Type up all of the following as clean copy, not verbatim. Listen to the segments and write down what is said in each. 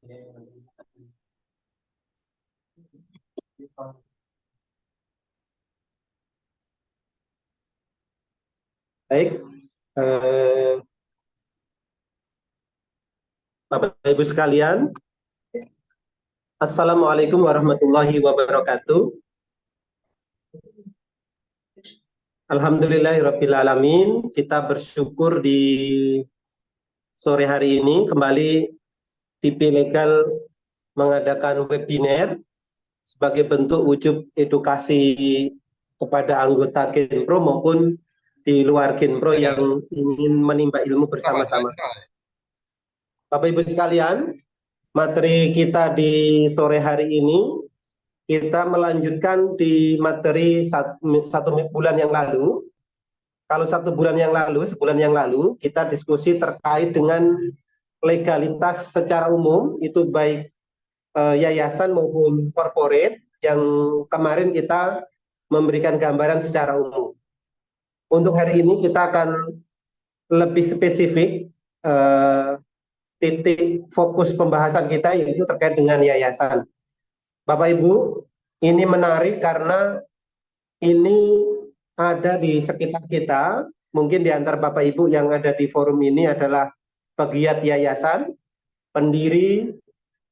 Baik, eh, Bapak Ibu sekalian, Assalamualaikum warahmatullahi wabarakatuh. Alhamdulillahirrabbilalamin, kita bersyukur di sore hari ini kembali VP Legal mengadakan webinar sebagai bentuk wujud edukasi kepada anggota Genpro maupun di luar Genpro yang ingin menimba ilmu bersama-sama. Bapak Ibu sekalian, materi kita di sore hari ini kita melanjutkan di materi satu bulan yang lalu. Kalau sebulan yang lalu kita diskusi terkait dengan legalitas secara umum, itu baik yayasan maupun corporate, yang kemarin kita memberikan gambaran secara umum. Untuk hari ini kita akan lebih spesifik, titik fokus pembahasan kita yaitu terkait dengan yayasan. Bapak Ibu, ini menarik karena ini ada di sekitar kita. Mungkin di antara Bapak Ibu yang ada di forum ini adalah pegiat yayasan, pendiri,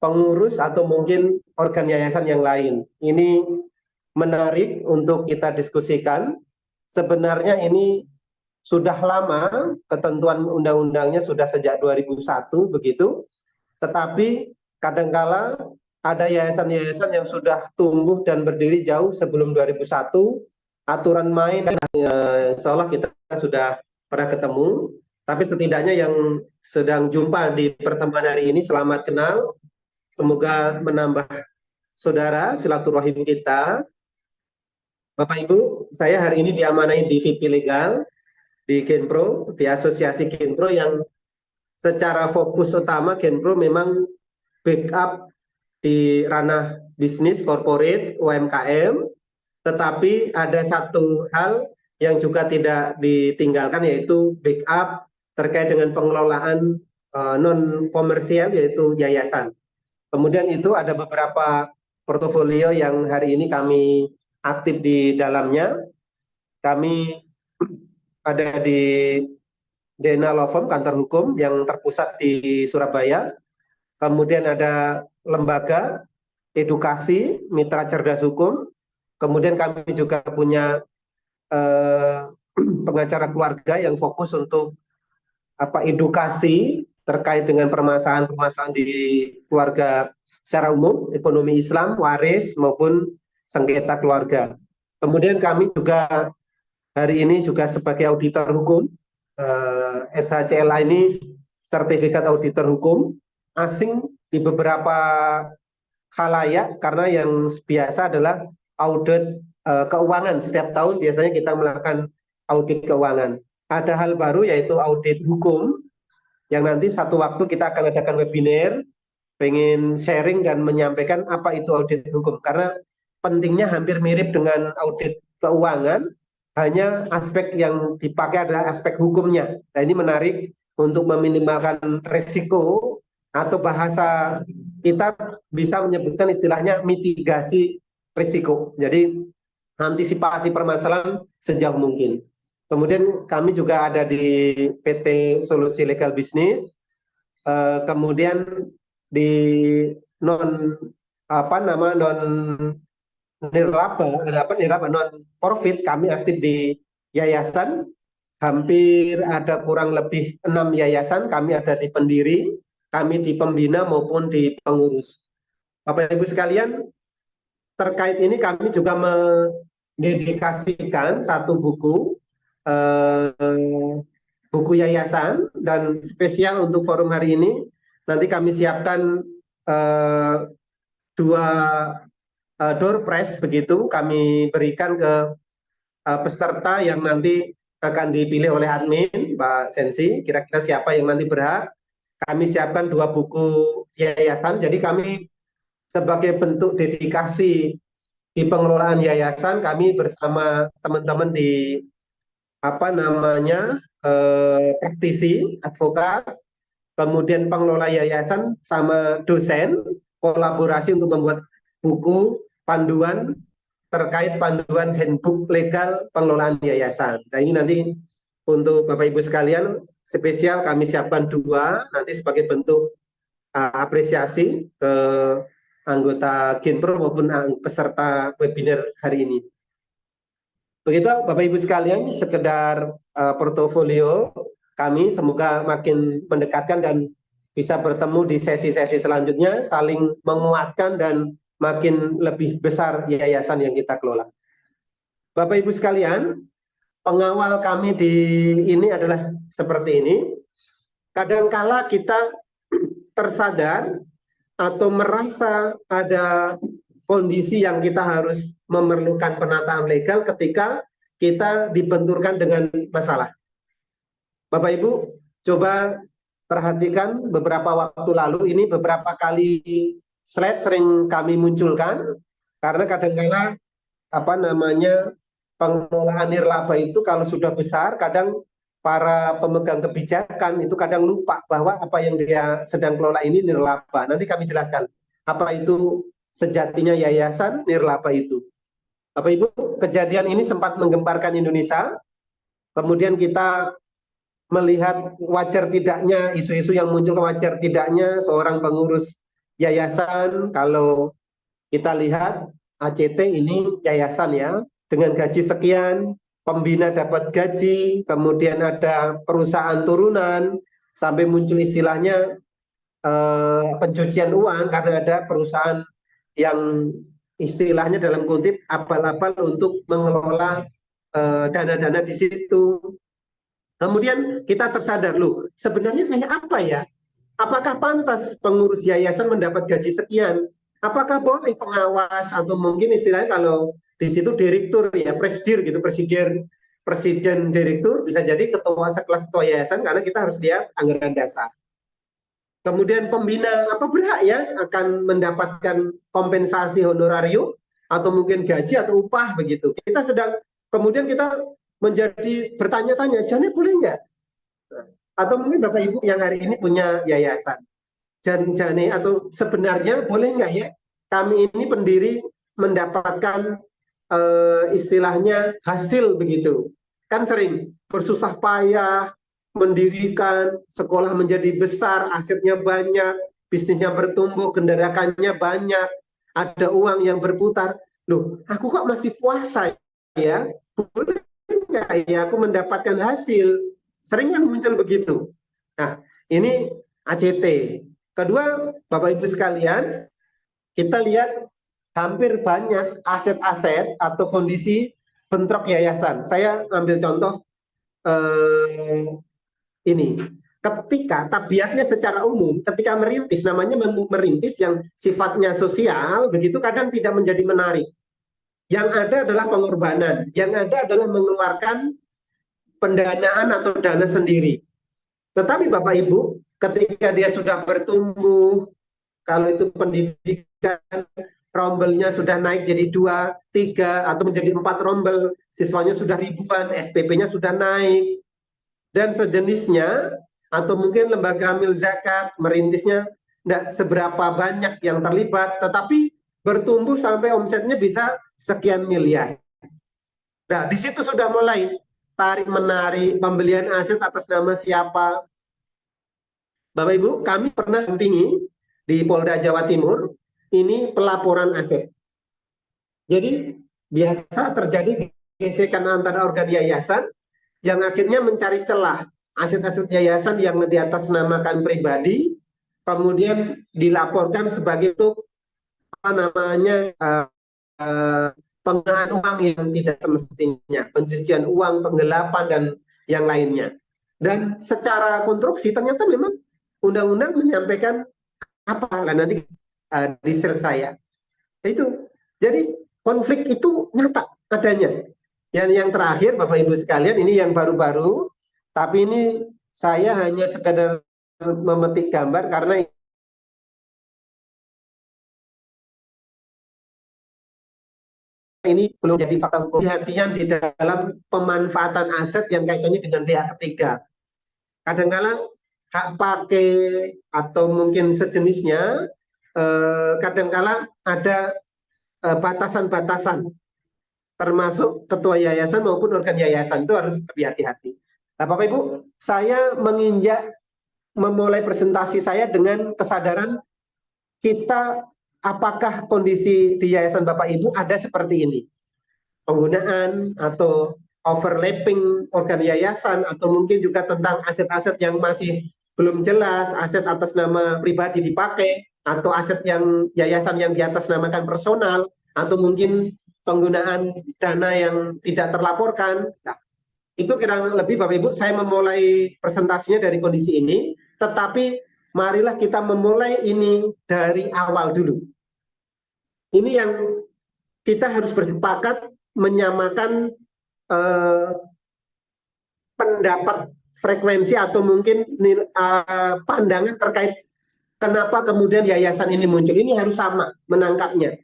pengurus, atau mungkin organ yayasan yang lain. Ini menarik untuk kita diskusikan. Sebenarnya ini sudah lama, ketentuan undang-undangnya sudah sejak 2001 begitu, tetapi kadangkala ada yayasan-yayasan yang sudah tumbuh dan berdiri jauh sebelum 2001, aturan main insya Allah kita sudah pernah ketemu, tapi setidaknya yang sedang jumpa di pertemuan hari ini, selamat kenal, semoga menambah saudara silaturahim kita. Bapak Ibu, saya hari ini diamanai di VP Legal, di Genpro, di Asosiasi Genpro yang secara fokus utama Genpro memang backup di ranah bisnis, corporate, UMKM, tetapi ada satu hal yang juga tidak ditinggalkan yaitu backup terkait dengan pengelolaan non komersial yaitu yayasan. Kemudian itu ada beberapa portofolio yang hari ini kami aktif di dalamnya. Kami ada di Dena Law Firm, kantor hukum yang terpusat di Surabaya. Kemudian ada lembaga edukasi Mitra Cerdas Hukum. Kemudian kami juga punya pengacara keluarga yang fokus untuk edukasi terkait dengan permasalahan-permasalahan di keluarga secara umum, ekonomi Islam, waris maupun sengketa keluarga. Kemudian kami juga hari ini juga sebagai auditor hukum, SHCLA ini sertifikat auditor hukum asing di beberapa khalayak, karena yang biasa adalah audit keuangan. Setiap tahun biasanya kita melakukan audit keuangan. Ada hal baru yaitu audit hukum, yang nanti satu waktu kita akan adakan webinar, pengen sharing dan menyampaikan apa itu audit hukum. Karena pentingnya hampir mirip dengan audit keuangan, hanya aspek yang dipakai adalah aspek hukumnya. Nah, ini menarik untuk meminimalkan risiko, atau bahasa kita bisa menyebutkan istilahnya mitigasi risiko. Jadi antisipasi permasalahan sejauh mungkin. Kemudian kami juga ada di PT Solusi Legal Bisnis. Kemudian di non nirlaba non profit kami aktif di yayasan. Hampir ada kurang lebih 6 yayasan, kami ada di pendiri, kami di pembina maupun di pengurus. Bapak Ibu sekalian, terkait ini kami juga mendedikasikan satu buku yayasan, dan spesial untuk forum hari ini nanti kami siapkan dua door prize begitu, kami berikan ke peserta yang nanti akan dipilih oleh admin Mbak Sensi. Kira-kira siapa yang nanti berhak, kami siapkan 2 buku yayasan. Jadi kami sebagai bentuk dedikasi di pengelolaan yayasan, kami bersama teman-teman di praktisi, advokat, kemudian pengelola yayasan sama dosen kolaborasi untuk membuat buku panduan terkait panduan handbook legal pengelolaan yayasan. Nah ini nanti untuk Bapak Ibu sekalian spesial kami siapkan 2 nanti sebagai bentuk apresiasi ke anggota Genpro maupun peserta webinar hari ini. Begitu Bapak Ibu sekalian, sekedar portofolio kami, semoga makin mendekatkan dan bisa bertemu di sesi-sesi selanjutnya, saling menguatkan dan makin lebih besar yayasan yang kita kelola. Bapak Ibu sekalian, pengawal kami di ini adalah seperti ini. Kadangkala kita tersadar atau merasa ada kondisi yang kita harus memerlukan penataan legal ketika kita dibenturkan dengan masalah. Bapak Ibu, coba perhatikan beberapa waktu lalu ini beberapa kali slide sering kami munculkan karena kadang-kala pengelolaan nirlaba itu kalau sudah besar kadang para pemegang kebijakan itu kadang lupa bahwa apa yang dia sedang kelola ini nirlaba. Nanti kami jelaskan apa itu sejatinya yayasan nirlaba itu. Bapak Ibu, kejadian ini sempat menggemparkan Indonesia. Kemudian kita melihat wajar tidaknya isu-isu yang muncul, wajar tidaknya seorang pengurus yayasan, kalau kita lihat ACT ini yayasan ya, dengan gaji sekian, pembina dapat gaji, kemudian ada perusahaan turunan, sampai muncul istilahnya pencucian uang karena ada perusahaan yang istilahnya dalam kutip abal-abal untuk mengelola dana-dana di situ. Kemudian kita tersadar, loh sebenarnya kayak apa ya? Apakah pantas pengurus yayasan mendapat gaji sekian? Apakah boleh pengawas atau mungkin istilahnya kalau di situ direktur ya, presdir gitu, presiden direktur, bisa jadi ketua sekelas ketua yayasan karena kita harus lihat anggaran dasar. Kemudian pembina apa berhak ya akan mendapatkan kompensasi honorarium atau mungkin gaji atau upah begitu. Kita sedang kemudian kita menjadi bertanya-tanya, Janet boleh nggak? Atau mungkin Bapak Ibu yang hari ini punya yayasan, Jane atau sebenarnya boleh nggak ya kami ini pendiri mendapatkan istilahnya hasil begitu. Kan sering bersusah payah, mendirikan sekolah menjadi besar, asetnya banyak, bisnisnya bertumbuh, kendaraannya banyak, ada uang yang berputar. Loh, aku kok masih puasa ya? Boleh nggak ya aku mendapatkan hasil? Sering kan muncul begitu. Nah, ini ACT. Kedua, Bapak Ibu sekalian, kita lihat hampir banyak aset-aset atau kondisi bentrok yayasan. Saya ambil contoh ini. Ketika tabiatnya secara umum, ketika merintis, namanya merintis yang sifatnya sosial, begitu kadang tidak menjadi menarik. Yang ada adalah pengorbanan, yang ada adalah mengeluarkan pendanaan atau dana sendiri. Tetapi Bapak Ibu, ketika dia sudah bertumbuh, kalau itu pendidikan, rombelnya sudah naik jadi 2, 3, atau menjadi 4 rombel, siswanya sudah ribuan, SPP-nya sudah naik, dan sejenisnya, atau mungkin lembaga amil zakat, merintisnya tidak seberapa banyak yang terlibat, tetapi bertumbuh sampai omsetnya bisa sekian miliar. Nah, di situ sudah mulai tarik-menarik, pembelian aset atas nama siapa. Bapak Ibu, kami pernah dampingi di Polda Jawa Timur, ini pelaporan aset. Jadi, biasa terjadi gesekan antara organ yayasan, yang akhirnya mencari celah aset-aset yayasan yang diatasnamakan pribadi, kemudian dilaporkan sebagai itu penggunaan uang yang tidak semestinya, pencucian uang, penggelapan, dan yang lainnya. Dan secara konstruksi ternyata memang undang-undang menyampaikan apa, lah nanti research saya. Itu. Jadi konflik itu nyata adanya. Yang terakhir Bapak Ibu sekalian, ini yang baru-baru, tapi ini saya hanya sekedar memetik gambar karena ini belum jadi fakta hukum. Hati-hatian di dalam pemanfaatan aset yang kaitannya dengan pihak ketiga. Kadang-kala hak pakai atau mungkin sejenisnya, kadangkala ada batasan-batasan, termasuk ketua yayasan maupun organ yayasan itu harus lebih hati-hati. Nah, Bapak Ibu, saya memulai presentasi saya dengan kesadaran kita, apakah kondisi di yayasan Bapak Ibu ada seperti ini, penggunaan atau overlapping organ yayasan, atau mungkin juga tentang aset-aset yang masih belum jelas, aset atas nama pribadi dipakai, atau aset yang yayasan yang diatasnamakan personal, atau mungkin penggunaan dana yang tidak terlaporkan. Nah, itu kira lebih Bapak Ibu, saya memulai presentasinya dari kondisi ini, tetapi marilah kita memulai ini dari awal dulu. Ini yang kita harus bersepakat menyamakan pendapat, frekuensi, atau mungkin pandangan terkait kenapa kemudian yayasan ini muncul. Ini harus sama menangkapnya.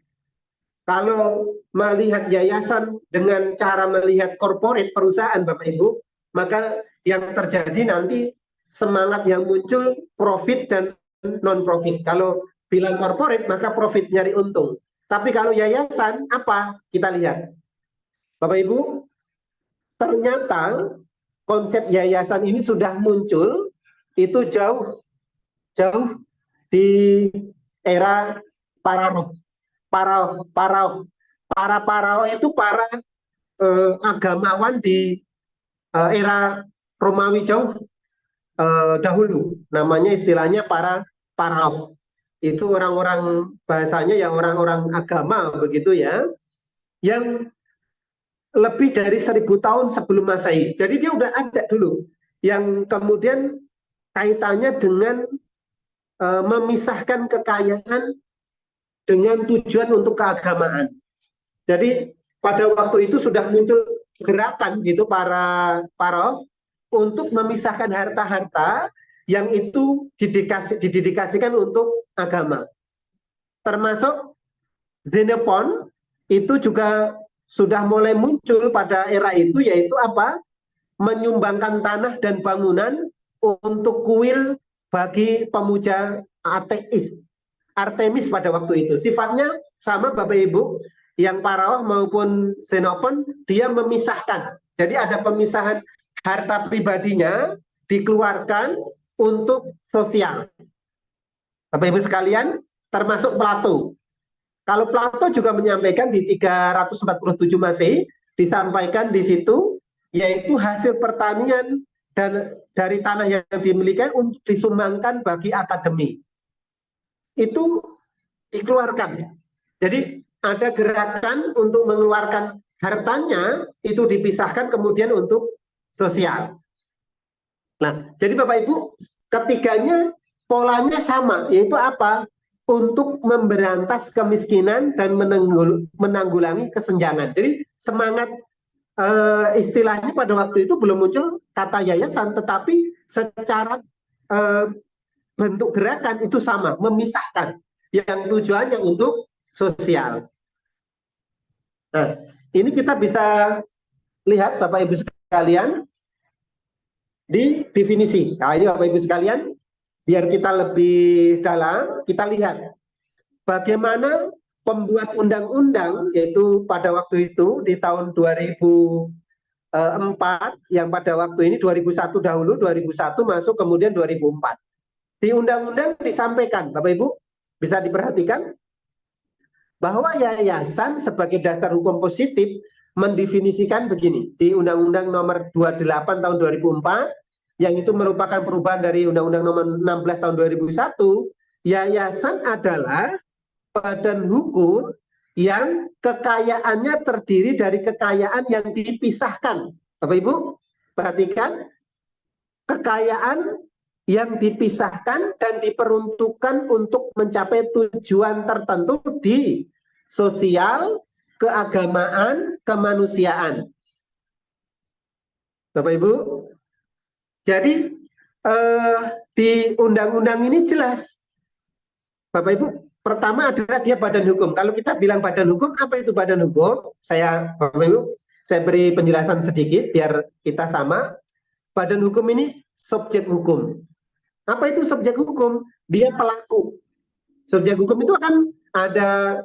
Kalau melihat yayasan dengan cara melihat corporate, perusahaan Bapak Ibu, maka yang terjadi nanti semangat yang muncul profit dan non-profit. Kalau bilang corporate, maka profit, nyari untung. Tapi kalau yayasan, apa? Kita lihat. Bapak Ibu, ternyata konsep yayasan ini sudah muncul itu jauh di era Pararoh. Pararoh itu para agamawan di era Romawi jauh dahulu. Namanya istilahnya Pararoh. Itu orang-orang, bahasanya ya orang-orang agama begitu ya, yang lebih dari 1000 tahun sebelum Masehi. Jadi dia udah ada dulu, yang kemudian kaitannya dengan memisahkan kekayaan dengan tujuan untuk keagamaan. Jadi pada waktu itu sudah muncul gerakan gitu para untuk memisahkan harta-harta yang itu didedikasikan untuk agama. Termasuk Xenophon itu juga sudah mulai muncul pada era itu, yaitu apa? Menyumbangkan tanah dan bangunan untuk kuil bagi pemuja ateis, Artemis pada waktu itu. Sifatnya sama Bapak Ibu, yang Paraoh maupun Xenophon, dia memisahkan. Jadi ada pemisahan harta pribadinya dikeluarkan untuk sosial. Bapak Ibu sekalian, termasuk Plato. Kalau Plato juga menyampaikan di 347 Masehi, disampaikan di situ, yaitu hasil pertanian dan dari tanah yang dimiliki untuk disumbangkan bagi akademi. Itu dikeluarkan. Jadi ada gerakan untuk mengeluarkan hartanya, itu dipisahkan kemudian untuk sosial. Nah, jadi Bapak Ibu, ketiganya polanya sama, yaitu apa? Untuk memberantas kemiskinan dan menanggulangi kesenjangan. Jadi semangat istilahnya pada waktu itu belum muncul kata yayasan, tetapi secara bentuk gerakan itu sama, memisahkan, yang tujuannya untuk sosial. Nah, ini kita bisa lihat Bapak Ibu sekalian di definisi. Nah, ini Bapak Ibu sekalian, biar kita lebih dalam, kita lihat bagaimana pembuat undang-undang, yaitu pada waktu itu di tahun 2004, yang pada waktu ini 2001 dahulu, 2001 masuk, kemudian 2004. Di undang-undang disampaikan, Bapak Ibu bisa diperhatikan, bahwa yayasan sebagai dasar hukum positif mendefinisikan begini, di Undang-Undang nomor 28 tahun 2004, yang itu merupakan perubahan dari Undang-Undang nomor 16 tahun 2001, yayasan adalah badan hukum yang kekayaannya terdiri dari kekayaan yang dipisahkan. Bapak Ibu, perhatikan, kekayaan yang dipisahkan dan diperuntukkan untuk mencapai tujuan tertentu di sosial, keagamaan, kemanusiaan. Bapak Ibu, jadi di undang-undang ini jelas. Bapak Ibu, pertama adalah dia badan hukum. Kalau kita bilang badan hukum, apa itu badan hukum? Bapak Ibu, saya beri penjelasan sedikit biar kita sama. Badan hukum ini subjek hukum. Apa itu subjek hukum? Dia pelaku. Subjek hukum itu akan ada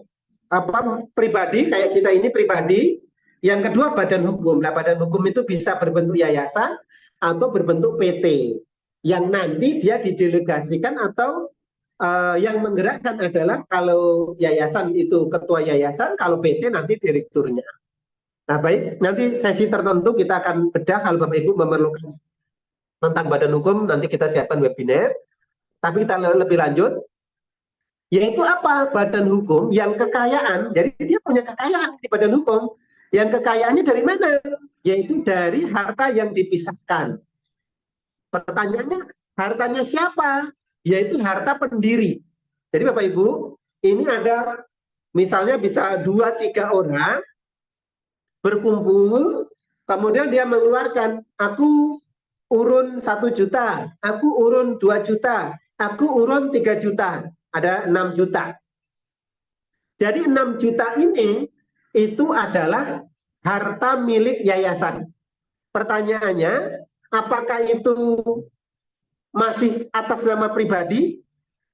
apa, pribadi, kayak kita ini pribadi. Yang kedua badan hukum. Nah, badan hukum itu bisa berbentuk yayasan atau berbentuk PT. Yang nanti dia didelegasikan atau yang menggerakkan adalah kalau yayasan itu ketua yayasan, kalau PT nanti direkturnya. Nah, baik, nanti sesi tertentu kita akan bedah kalau Bapak Ibu memerlukan tentang badan hukum, nanti kita siapkan webinar. Tapi kita lebih lanjut, yaitu apa? Badan hukum yang kekayaan, jadi dia punya kekayaan di badan hukum. Yang kekayaannya dari mana? Yaitu dari harta yang dipisahkan. Pertanyaannya, hartanya siapa? Yaitu harta pendiri. Jadi Bapak Ibu, ini ada misalnya bisa 2-3 orang berkumpul, kemudian dia mengeluarkan, aku urun 1 juta, aku urun 2 juta, aku urun 3 juta, ada 6 juta. Jadi 6 juta ini itu adalah harta milik yayasan. Pertanyaannya, apakah itu masih atas nama pribadi?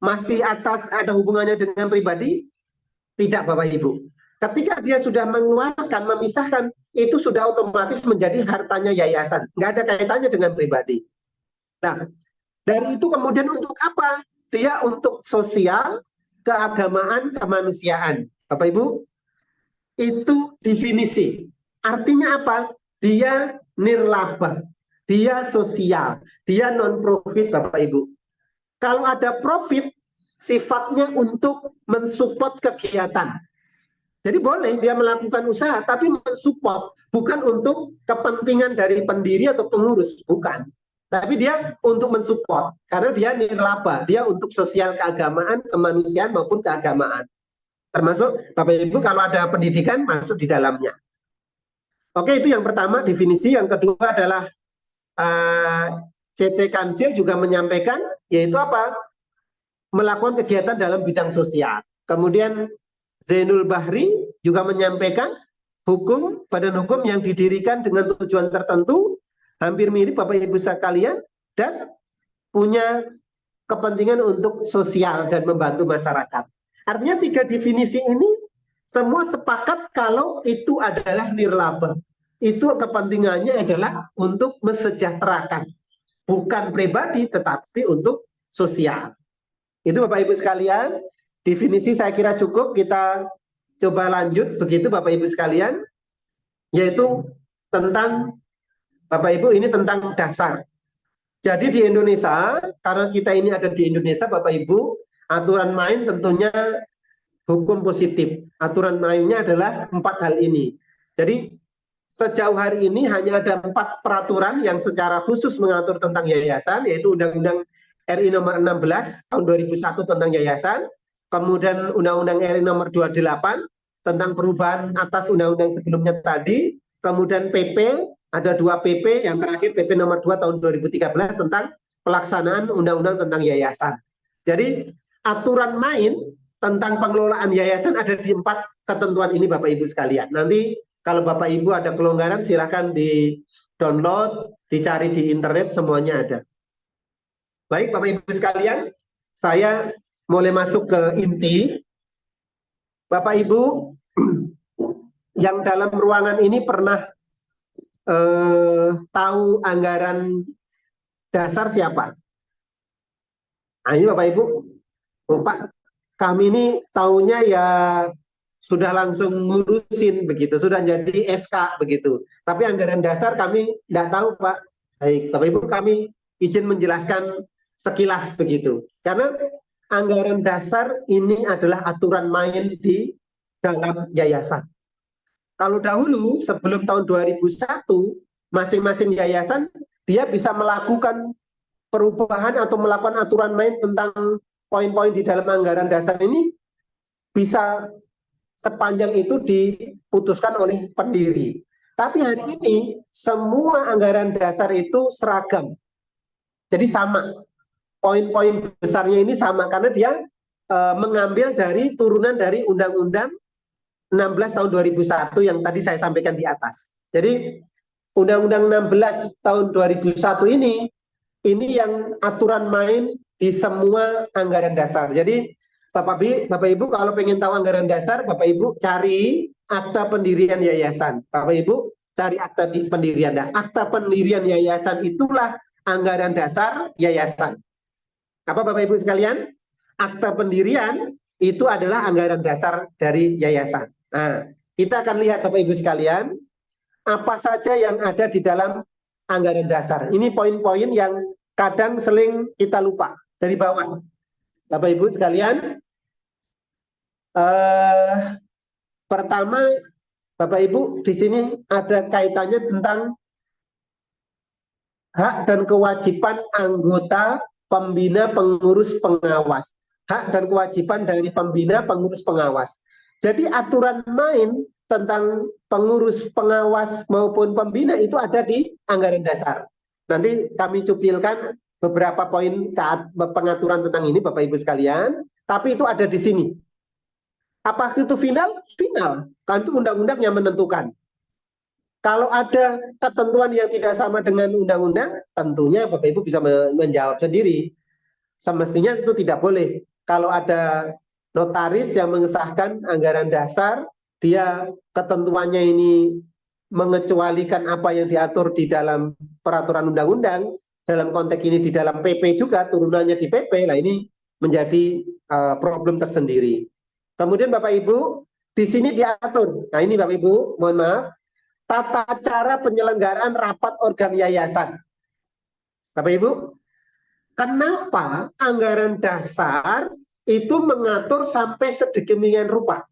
Masih atas ada hubungannya dengan pribadi? Tidak, Bapak Ibu. Ketika dia sudah mengeluarkan, memisahkan, itu sudah otomatis menjadi hartanya yayasan. Nggak ada kaitannya dengan pribadi. Nah, dari itu kemudian untuk apa? Dia untuk sosial, keagamaan, kemanusiaan. Bapak Ibu, itu definisi. Artinya apa? Dia nirlaba, dia sosial, dia non-profit Bapak Ibu. Kalau ada profit, sifatnya untuk mensupport kegiatan. Jadi boleh dia melakukan usaha, tapi mensupport, bukan untuk kepentingan dari pendiri atau pengurus, bukan. Tapi dia untuk mensupport, karena dia nirlaba, dia untuk sosial, keagamaan, kemanusiaan maupun keagamaan. Termasuk Bapak Ibu kalau ada pendidikan masuk di dalamnya. Oke, itu yang pertama definisi. Yang kedua adalah CT Kansil juga menyampaikan, yaitu apa? Melakukan kegiatan dalam bidang sosial. Kemudian Zainul Bahri juga menyampaikan hukum, badan hukum yang didirikan dengan tujuan tertentu, hampir mirip Bapak Ibu sekalian, dan punya kepentingan untuk sosial dan membantu masyarakat. Artinya 3 definisi ini semua sepakat kalau itu adalah nirlaba. Itu kepentingannya adalah untuk mesejahterakan. Bukan pribadi tetapi untuk sosial. Itu Bapak Ibu sekalian, definisi saya kira cukup. Kita coba lanjut begitu Bapak Ibu sekalian, yaitu tentang Bapak Ibu ini tentang dasar. Jadi di Indonesia, karena kita ini ada di Indonesia Bapak Ibu, aturan main tentunya hukum positif. Aturan mainnya adalah 4 hal ini. Jadi sejauh hari ini hanya ada 4 peraturan yang secara khusus mengatur tentang yayasan, yaitu Undang-Undang RI nomor 16 tahun 2001 tentang yayasan, kemudian Undang-Undang RI nomor 28 tentang perubahan atas undang-undang sebelumnya tadi, kemudian PP, ada 2 PP, yang terakhir PP nomor 2 tahun 2013 tentang pelaksanaan undang-undang tentang yayasan. Jadi aturan main tentang pengelolaan yayasan ada di 4 ketentuan ini Bapak Ibu sekalian. Nanti kalau Bapak Ibu ada kelonggaran silahkan di download, dicari di internet, semuanya ada. Baik Bapak Ibu sekalian, saya mulai masuk ke inti. Bapak Ibu yang dalam ruangan ini pernah tahu anggaran dasar siapa? Nah ini Bapak Ibu, Pak, kami ini tahunya ya sudah langsung ngurusin begitu, sudah jadi SK begitu. Tapi anggaran dasar kami tidak tahu Pak. Baik, Bapak Ibu kami izin menjelaskan sekilas begitu. Karena anggaran dasar ini adalah aturan main di dalam yayasan. Kalau dahulu sebelum tahun 2001, masing-masing yayasan dia bisa melakukan perubahan atau melakukan aturan main tentang poin-poin di dalam anggaran dasar ini bisa sepanjang itu diputuskan oleh pendiri. Tapi hari ini semua anggaran dasar itu seragam. Jadi sama. Poin-poin besarnya ini sama karena dia mengambil dari turunan dari Undang-Undang 16 tahun 2001 yang tadi saya sampaikan di atas. Jadi Undang-Undang 16 tahun 2001 ini Ini yang aturan main di semua anggaran dasar. Jadi Bapak Ibu kalau pengen tahu anggaran dasar, Bapak Ibu cari akta pendirian yayasan. Bapak Ibu cari akta pendirian. Nah, akta pendirian yayasan itulah anggaran dasar yayasan. Apa Bapak Ibu sekalian? Akta pendirian itu adalah anggaran dasar dari yayasan. Nah, kita akan lihat Bapak Ibu sekalian, apa saja yang ada di dalam anggaran dasar. Ini poin-poin yang kadang seling kita lupa dari bawah. Bapak Ibu sekalian, pertama Bapak Ibu di sini ada kaitannya tentang hak dan kewajiban anggota pembina pengurus pengawas. Hak dan kewajiban dari pembina pengurus pengawas. Jadi aturan main tentang pengurus pengawas maupun pembina itu ada di anggaran dasar. Nanti kami cupilkan beberapa poin pengaturan tentang ini Bapak Ibu sekalian, tapi itu ada di sini. Apa itu final? Final. Kan itu undang-undang yang menentukan. Kalau ada ketentuan yang tidak sama dengan undang-undang, tentunya Bapak Ibu bisa menjawab sendiri. Semestinya itu tidak boleh. Kalau ada notaris yang mengesahkan anggaran dasar, dia ketentuannya ini mengecualikan apa yang diatur di dalam peraturan undang-undang, dalam konteks ini di dalam PP juga, turunannya di PP, nah ini menjadi problem tersendiri. Kemudian Bapak Ibu, di sini diatur. Nah ini Bapak Ibu, mohon maaf, tata cara penyelenggaraan rapat organ yayasan. Bapak Ibu, kenapa anggaran dasar itu mengatur sampai sedemikian rupa?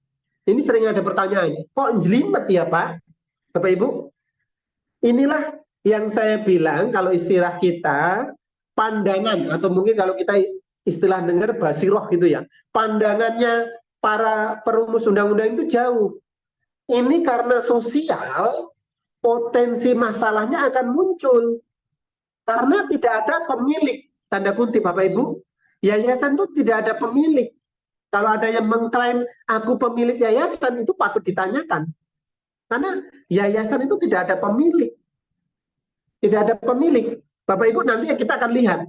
Ini sering ada pertanyaan, kok jelimet ya Pak? Bapak Ibu, inilah yang saya bilang kalau istilah kita, pandangan, atau mungkin kalau kita istilah dengar basiroh gitu ya, pandangannya para perumus undang-undang itu jauh. Ini karena sosial, potensi masalahnya akan muncul. Karena tidak ada pemilik, tanda kutip Bapak Ibu, yayasan itu tidak ada pemilik. Kalau ada yang mengklaim aku pemilik yayasan, itu patut ditanyakan. Karena yayasan itu tidak ada pemilik. Tidak ada pemilik. Bapak Ibu nanti kita akan lihat.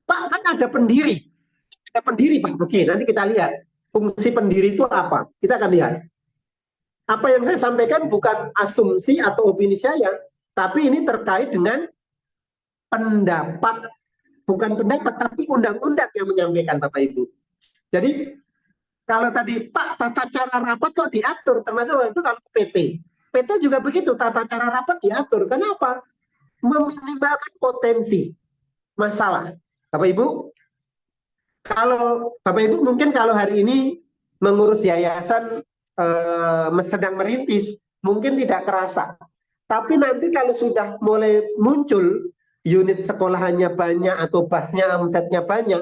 Pak, kan ada pendiri. Ada pendiri Pak. Oke, nanti kita lihat. Fungsi pendiri itu apa? Kita akan lihat. Apa yang saya sampaikan bukan asumsi atau opini saya, tapi ini terkait dengan pendapat, bukan pendapat, tapi undang-undang yang menyampaikan Bapak Ibu. Jadi kalau tadi Pak tata cara rapat kok diatur, termasuk itu kalau PT. PT juga begitu, tata cara rapat diatur. Kenapa? Meminimalkan potensi masalah. Bapak Ibu, kalau Bapak Ibu mungkin kalau hari ini mengurus yayasan sedang merintis, mungkin tidak kerasa. Tapi nanti kalau sudah mulai muncul unit sekolahannya banyak atau basnya omsetnya banyak,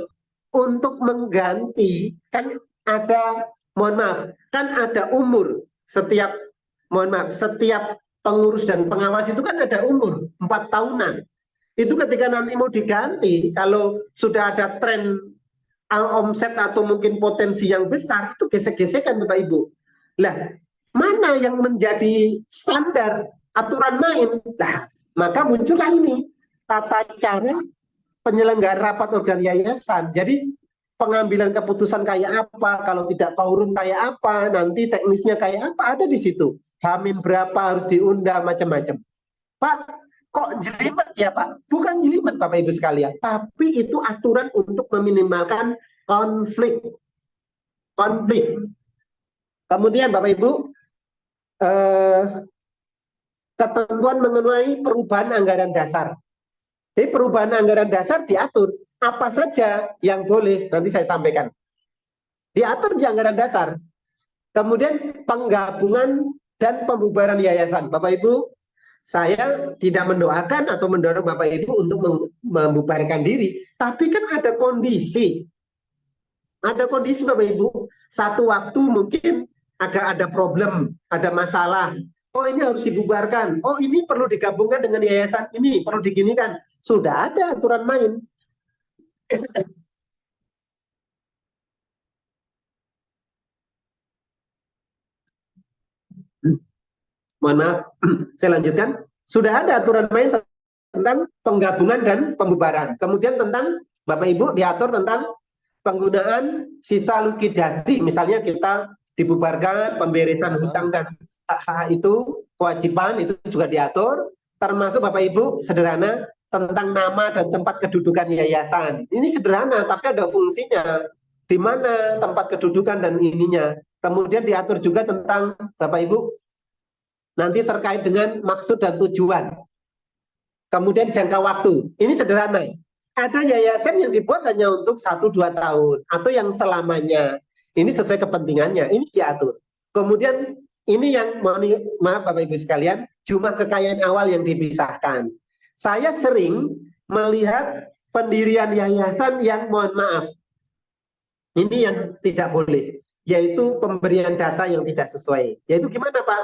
untuk mengganti kan ada, mohon maaf, kan ada umur setiap, mohon maaf, setiap pengurus dan pengawas itu kan ada umur 4 tahunan. Itu ketika nanti mau diganti, kalau sudah ada tren omset atau mungkin potensi yang besar, itu gesek-gesekan Bapak Ibu. Lah, mana yang menjadi standar aturan main? Nah, maka muncullah ini tata cara penyelenggara rapat organ yayasan. Jadi pengambilan keputusan kayak apa, kalau tidak quorum kayak apa, nanti teknisnya kayak apa, ada di situ. Hamin berapa harus diundang, macam-macam. Pak, kok jelimet ya Pak? Bukan jelimet Bapak Ibu sekalian, tapi itu aturan untuk meminimalkan konflik. Konflik. Kemudian Bapak Ibu, ketentuan mengenai perubahan anggaran dasar. Jadi perubahan anggaran dasar diatur. Apa saja yang boleh, nanti saya sampaikan. Diatur di anggaran dasar. Kemudian penggabungan dan pembubaran yayasan. Bapak Ibu, saya tidak mendoakan atau mendorong Bapak Ibu untuk membubarkan diri. Tapi kan ada kondisi. Ada kondisi Bapak Ibu. Satu waktu mungkin agak ada problem, ada masalah. Oh ini harus dibubarkan. Oh ini perlu digabungkan dengan yayasan ini, perlu diginikan. Sudah ada aturan main. Mohon maaf, saya lanjutkan. Sudah ada aturan main tentang penggabungan dan pembubaran. Kemudian tentang Bapak Ibu diatur tentang penggunaan sisa likuidasi. Misalnya kita dibubarkan, pemberesan hutang dan hak itu, kewajiban itu juga diatur. Termasuk Bapak Ibu sederhana tentang nama dan tempat kedudukan yayasan. Ini sederhana tapi ada fungsinya. Di mana tempat kedudukan dan ininya. Kemudian diatur juga tentang Bapak Ibu nanti terkait dengan maksud dan tujuan. Kemudian jangka waktu. Ini sederhana. Ada yayasan yang dibuat hanya untuk 1-2 tahun atau yang selamanya. Ini sesuai kepentingannya. Ini diatur. Kemudian ini yang maaf Bapak Ibu sekalian, cuma kekayaan awal yang dipisahkan. Saya sering melihat pendirian yayasan yang mohon maaf. Ini yang tidak boleh, yaitu pemberian data yang tidak sesuai. Yaitu gimana Pak?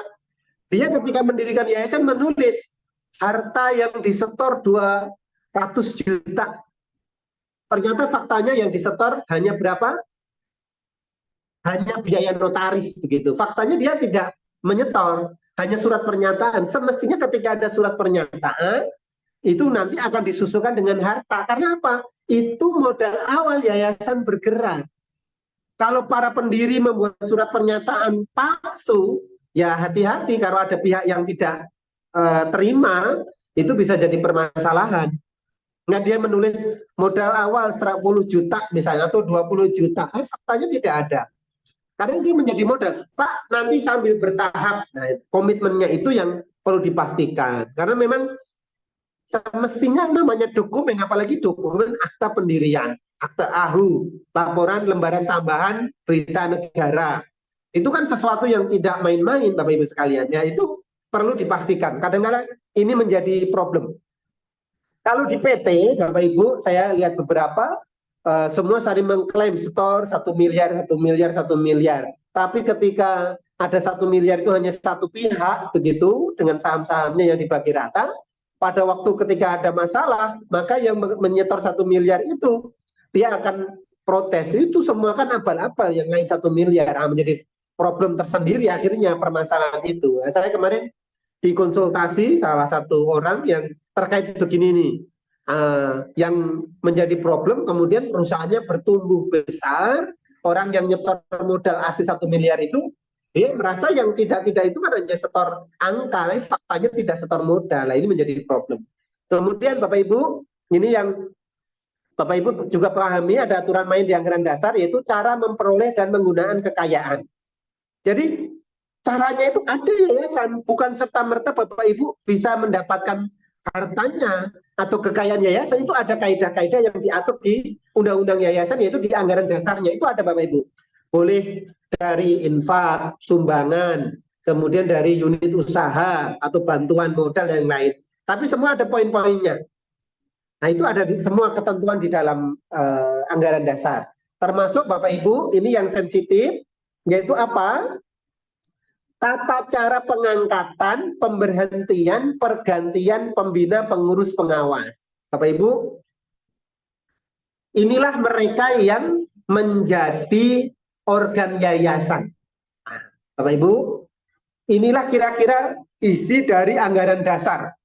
Dia ketika mendirikan yayasan menulis harta yang disetor 200 juta. Ternyata faktanya yang disetor hanya berapa? Hanya biaya notaris begitu. Faktanya dia tidak menyetor, hanya surat pernyataan. Semestinya ketika ada surat pernyataan, itu nanti akan disusulkan dengan harta. Karena apa? Itu modal awal yayasan bergerak. Kalau para pendiri membuat surat pernyataan palsu, ya hati-hati kalau ada pihak yang tidak terima, itu bisa jadi permasalahan. Nggak dia menulis modal awal 10 juta misalnya atau 20 juta, faktanya tidak ada. Karena dia menjadi modal. Pak, nanti sambil bertahap. Nah, komitmennya itu yang perlu dipastikan. Karena memang semestinya namanya dokumen, apalagi dokumen akta pendirian, akte AHU, laporan lembaran tambahan berita negara. Itu kan sesuatu yang tidak main-main Bapak Ibu sekalian. Ya itu perlu dipastikan. Kadang-kadang ini menjadi problem. Kalau di PT, Bapak Ibu, saya lihat beberapa, semua saling mengklaim setor 1 miliar, 1 miliar, 1 miliar. Tapi ketika ada 1 miliar itu hanya satu pihak, begitu, dengan saham-sahamnya yang dibagi rata, pada waktu ketika ada masalah, maka yang menyetor 1 miliar itu, dia akan protes. Itu semua kan abal-abal, yang lain 1 miliar. Menjadi problem tersendiri akhirnya permasalahan itu. Nah, saya kemarin dikonsultasi salah satu orang yang terkait begini nih, yang menjadi problem, kemudian perusahaannya bertumbuh besar, orang yang nyetor modal asli 1 miliar itu, dia merasa yang tidak itu kan hanya setor angka, faktanya tidak setor modal. Nah, ini menjadi problem. Kemudian Bapak Ibu, ini yang Bapak Ibu juga pahami, ada aturan main di anggaran dasar, yaitu cara memperoleh dan menggunakan kekayaan. Jadi caranya itu ada yayasan, bukan serta-merta Bapak Ibu bisa mendapatkan hartanya atau kekayaan yayasan. Itu ada kaidah-kaidah yang diatur di undang-undang yayasan, yaitu di anggaran dasarnya. Itu ada Bapak Ibu. Boleh dari infak, sumbangan, kemudian dari unit usaha atau bantuan modal dan lain. Tapi semua ada poin-poinnya. Nah itu ada semua ketentuan di dalam anggaran dasar. Termasuk Bapak Ibu, ini yang sensitif, yaitu apa? Tata cara pengangkatan, pemberhentian, pergantian pembina, pengurus, pengawas. Bapak Ibu, inilah mereka yang menjadi organ yayasan. Bapak Ibu, inilah kira-kira isi dari anggaran dasar.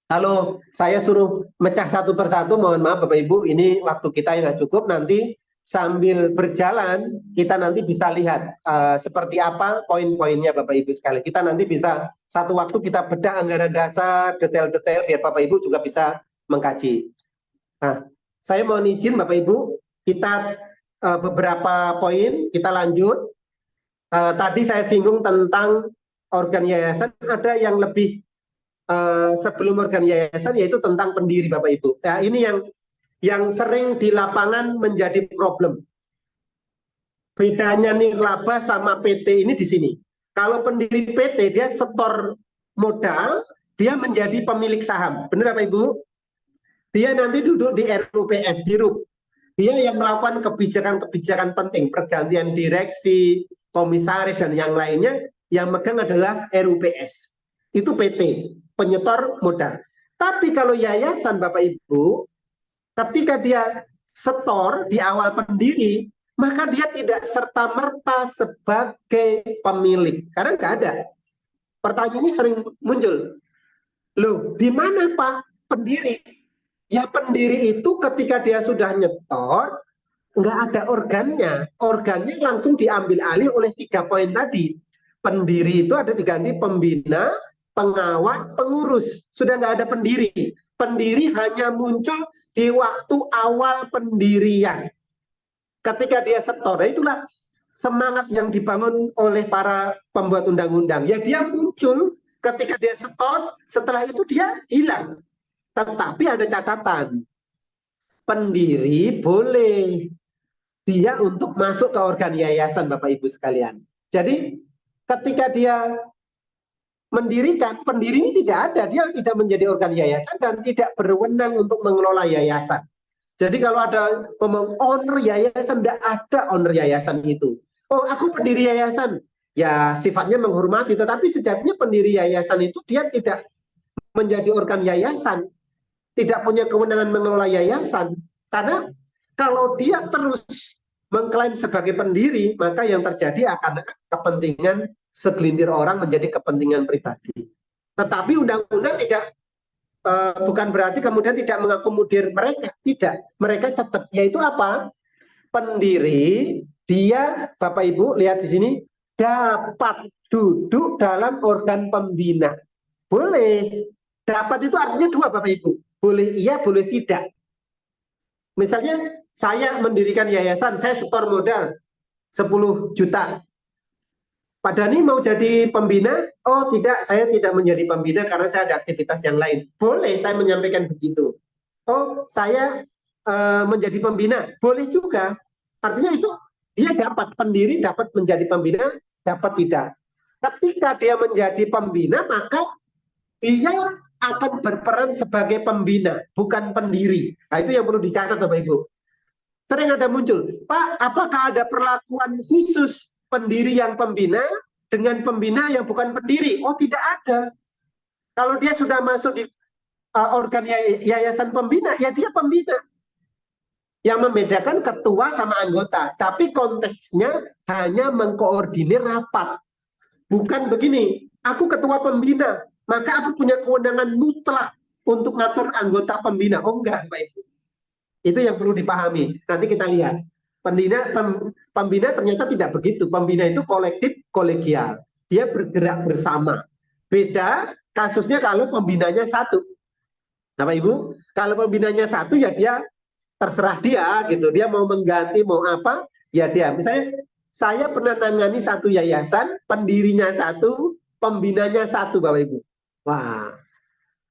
Kalau saya suruh mecah satu persatu, mohon maaf Bapak Ibu, ini waktu kita yang nggak cukup. Nanti sambil berjalan, kita nanti bisa lihat seperti apa poin-poinnya Bapak Ibu sekalian. Kita nanti bisa satu waktu kita bedah anggaran dasar, detail-detail, biar Bapak Ibu juga bisa mengkaji. Nah, saya mohon izin Bapak Ibu, kita beberapa poin, kita lanjut. Tadi saya singgung tentang organ yayasan, ada yang lebih sebelum organ yayasan, yaitu tentang pendiri Bapak Ibu. Nah, ini yang sering di lapangan menjadi problem. Bedanya nirlaba sama PT ini di sini. Kalau pendiri PT dia setor modal, dia menjadi pemilik saham. Benar Bapak Ibu? Dia nanti duduk di RUPS, di RUP. Dia yang melakukan kebijakan-kebijakan penting, pergantian direksi, komisaris dan yang lainnya, yang megang adalah RUPS. Itu PT, penyetor modal. Tapi kalau yayasan Bapak Ibu, ketika dia setor di awal pendiri, maka dia tidak serta-merta sebagai pemilik. Karena nggak ada. Pertanyaannya sering muncul. Loh, di mana Pak pendiri. Ya pendiri itu ketika dia sudah nyetor, nggak ada organnya. Organnya langsung diambil alih oleh 3 poin tadi. Pendiri itu ada diganti pembina, pengawas, pengurus. Sudah nggak ada pendiri. Pendiri hanya muncul di waktu awal pendirian. Ketika dia setor, itulah semangat yang dibangun oleh para pembuat undang-undang. Ya dia muncul ketika dia setor, setelah itu dia hilang. Tetapi ada catatan, pendiri boleh dia untuk masuk ke organ yayasan, Bapak Ibu sekalian. Jadi ketika dia mendirikan, pendiri ini tidak ada, dia tidak menjadi organ yayasan dan tidak berwenang untuk mengelola yayasan. Jadi kalau ada ngomong owner yayasan, tidak ada owner yayasan itu. Oh, aku pendiri yayasan, ya sifatnya menghormati, tetapi sejatinya pendiri yayasan itu dia tidak menjadi organ yayasan, tidak punya kewenangan mengelola yayasan. Karena kalau dia terus mengklaim sebagai pendiri, maka yang terjadi akan kepentingan segelintir orang menjadi kepentingan pribadi. Tetapi undang-undang tidak bukan berarti kemudian tidak mengakomodir mereka, tidak. Mereka tetap, yaitu apa? Pendiri, dia, Bapak Ibu, lihat di sini, dapat duduk dalam organ pembina. Boleh. Dapat itu artinya 2, Bapak Ibu. Boleh iya, boleh tidak. Misalnya, saya mendirikan yayasan, saya setor modal 10 juta. Pak Dhani mau jadi pembina? Oh tidak, saya tidak menjadi pembina karena saya ada aktivitas yang lain. Boleh saya menyampaikan begitu. Oh saya menjadi pembina? Boleh juga. Artinya itu dia dapat, pendiri dapat menjadi pembina, dapat tidak. Ketika dia menjadi pembina, maka dia akan berperan sebagai pembina, bukan pendiri. Nah itu yang perlu dicatat Bapak Ibu. Sering ada muncul, Pak, apakah ada perlakuan khusus pendiri yang pembina dengan pembina yang bukan pendiri? Oh, tidak ada. Kalau dia sudah masuk di organ yayasan pembina, ya dia pembina. Yang membedakan ketua sama anggota, tapi konteksnya hanya mengkoordinir rapat. Bukan begini, aku ketua pembina, maka aku punya kewenangan mutlak untuk ngatur anggota pembina. Oh enggak, Pak Ibu. Itu yang perlu dipahami. Nanti kita lihat. Pembina ternyata tidak begitu. Pembina itu kolektif, kolegial. Dia bergerak bersama. Beda kasusnya kalau pembinanya satu. Nah, Pak Ibu, kalau pembinanya satu ya dia terserah dia gitu. Dia mau mengganti, mau apa, ya dia. Misalnya saya pernah nangani satu yayasan, pendirinya satu, pembinanya satu, Bapak Ibu. Wah.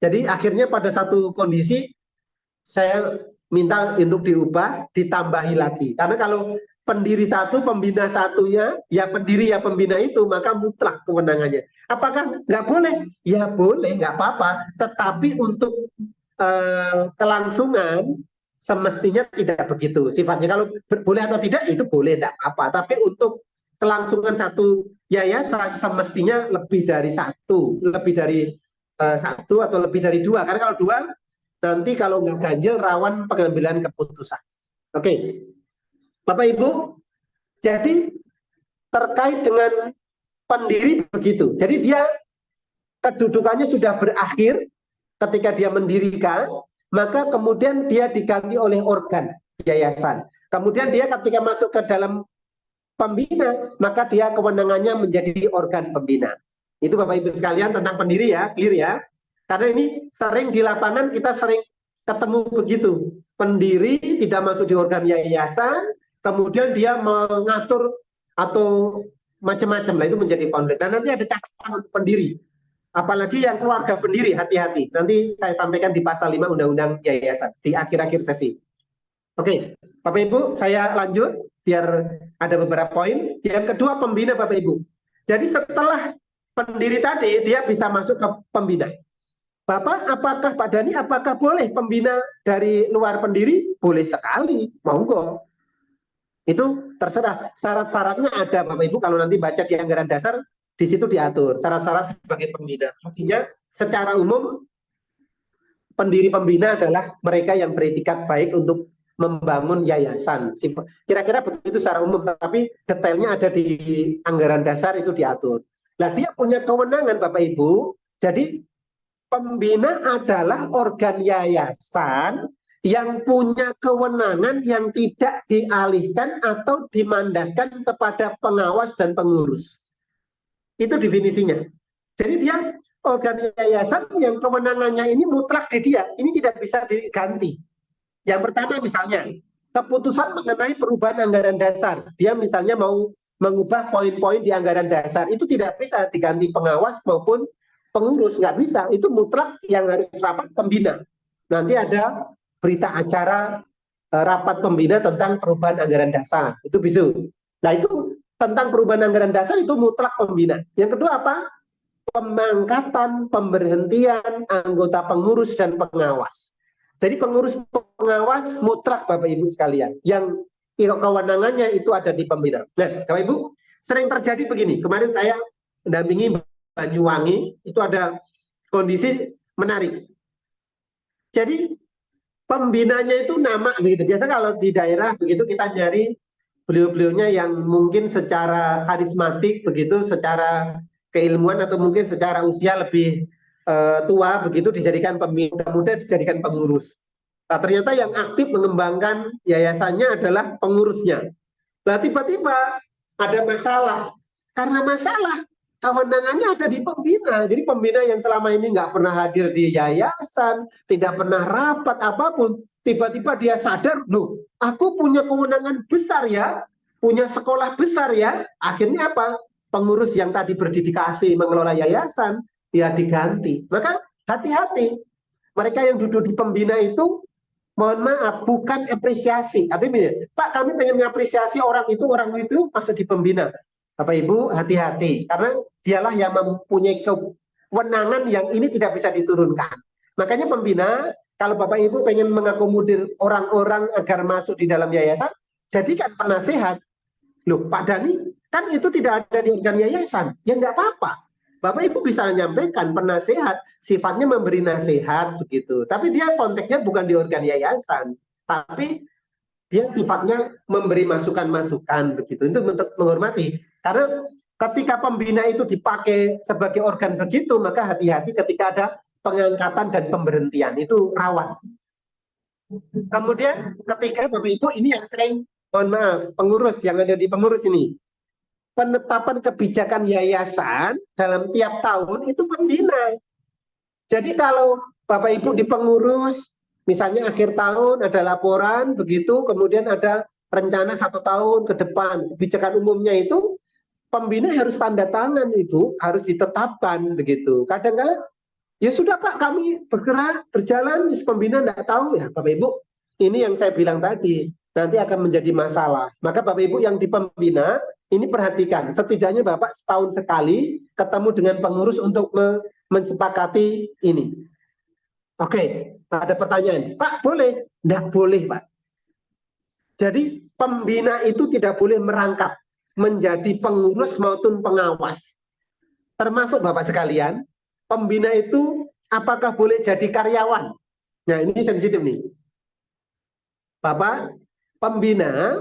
Jadi akhirnya pada satu kondisi saya minta untuk diubah, ditambahi lagi. Karena kalau pendiri satu, pembina satunya, ya pendiri ya pembina itu, maka mutlak kewenangannya. Apakah nggak boleh? Ya boleh, nggak apa-apa. Tetapi untuk kelangsungan, semestinya tidak begitu. Sifatnya kalau boleh atau tidak, itu boleh, tidak apa. Tapi untuk kelangsungan satu yayasan, semestinya lebih dari satu. Lebih dari satu atau lebih dari 2. Karena kalau 2, nanti kalau nggak ganjil rawan pengambilan keputusan. Oke, Bapak Ibu, jadi terkait dengan pendiri begitu. Jadi dia kedudukannya sudah berakhir ketika dia mendirikan, maka kemudian dia diganti oleh organ yayasan. Kemudian dia ketika masuk ke dalam pembina, maka dia kewenangannya menjadi organ pembina. Itu Bapak Ibu sekalian tentang pendiri ya, clear ya. Karena ini sering di lapangan kita sering ketemu begitu. Pendiri tidak masuk di organ yayasan, kemudian dia mengatur atau macam-macam lah, itu menjadi konflik. Dan nanti ada catatan untuk pendiri. Apalagi yang keluarga pendiri, hati-hati. Nanti saya sampaikan di pasal 5 Undang-Undang Yayasan, di akhir-akhir sesi. Oke, Bapak Ibu, saya lanjut biar ada beberapa poin. Yang kedua, pembina Bapak Ibu. Jadi setelah pendiri tadi, dia bisa masuk ke pembina. Bapak, apakah Pak Dhani, apakah boleh pembina dari luar pendiri? Boleh sekali, monggo. Itu terserah. Syarat-syaratnya ada, Bapak Ibu, kalau nanti baca di anggaran dasar, di situ diatur syarat-syarat sebagai pembina. Artinya, secara umum, pendiri pembina adalah mereka yang beretikat baik untuk membangun yayasan. Kira-kira begitu secara umum, tapi detailnya ada di anggaran dasar itu diatur. Nah, dia punya kewenangan, Bapak Ibu, jadi Pembina adalah organ yayasan yang punya kewenangan yang tidak dialihkan atau dimandatkan kepada pengawas dan pengurus. Itu definisinya. Jadi dia organ yayasan yang kewenangannya ini mutlak di dia, ini tidak bisa diganti. Yang pertama misalnya, keputusan mengenai perubahan anggaran dasar. Dia misalnya mau mengubah poin-poin di anggaran dasar, itu tidak bisa diganti pengawas maupun pengurus, nggak bisa. Itu mutlak yang harus rapat pembina. Nanti ada berita acara rapat pembina tentang perubahan anggaran dasar, itu bisa. Nah itu tentang perubahan anggaran dasar itu mutlak pembina. Yang kedua apa? Pemangkatan, pemberhentian anggota pengurus dan pengawas. Jadi pengurus pengawas mutlak Bapak Ibu sekalian, yang kewenangannya itu ada di pembina. Nah, Bapak Ibu, sering terjadi begini. Kemarin saya mendampingi Banyuwangi, itu ada kondisi menarik. Jadi pembinanya itu nama begitu. Biasa kalau di daerah begitu kita nyari beliau-beliaunya yang mungkin secara karismatik begitu, secara keilmuan atau mungkin secara usia lebih tua begitu dijadikan pembina, muda dijadikan pengurus. Nah, ternyata yang aktif mengembangkan yayasannya adalah pengurusnya. Nah, tiba-tiba ada masalah. Karena masalah, kewenangannya ada di pembina. Jadi pembina yang selama ini nggak pernah hadir di yayasan, tidak pernah rapat apapun, tiba-tiba dia sadar, loh, aku punya kewenangan besar ya, punya sekolah besar ya. Akhirnya apa? Pengurus yang tadi berdedikasi mengelola yayasan, dia diganti. Maka hati-hati. Mereka yang duduk di pembina itu, mohon maaf, bukan apresiasi. Artinya, Pak, kami pengen mengapresiasi orang itu masuk di pembina. Bapak Ibu hati-hati, karena dialah yang mempunyai kewenangan yang ini tidak bisa diturunkan. Makanya pembina, kalau Bapak Ibu pengen mengakomodir orang-orang agar masuk di dalam yayasan, jadikan penasehat. Loh, Pak Dani, kan itu tidak ada di organ yayasan. Ya nggak apa-apa. Bapak Ibu bisa menyampaikan penasehat, sifatnya memberi nasihat begitu. Tapi dia konteksnya bukan di organ yayasan, tapi dia sifatnya memberi masukan-masukan begitu. Itu untuk menghormati. Karena ketika pembina itu dipakai sebagai organ begitu, maka hati-hati ketika ada pengangkatan dan pemberhentian, itu rawan. Kemudian ketika Bapak Ibu ini yang sering, mohon maaf, pengurus yang ada di pengurus ini, penetapan kebijakan yayasan dalam tiap tahun itu pembina. Jadi kalau Bapak Ibu di pengurus, misalnya akhir tahun ada laporan begitu, kemudian ada rencana 1 tahun ke depan, kebijakan umumnya itu pembina harus tanda tangan, Ibu, harus ditetapkan begitu. Kadang-kadang ya sudah Pak, kami bergerak, berjalan, pembina tidak tahu ya Bapak Ibu. Ini yang saya bilang tadi, nanti akan menjadi masalah. Maka Bapak Ibu yang di pembina, ini perhatikan, setidaknya Bapak setahun sekali ketemu dengan pengurus untuk mensepakati ini. Oke, ada pertanyaan. Pak, boleh? Tidak boleh, Pak. Jadi pembina itu tidak boleh merangkap menjadi pengurus maupun pengawas. Termasuk Bapak sekalian, pembina itu apakah boleh jadi karyawan? Nah, ini sensitif nih. Bapak, pembina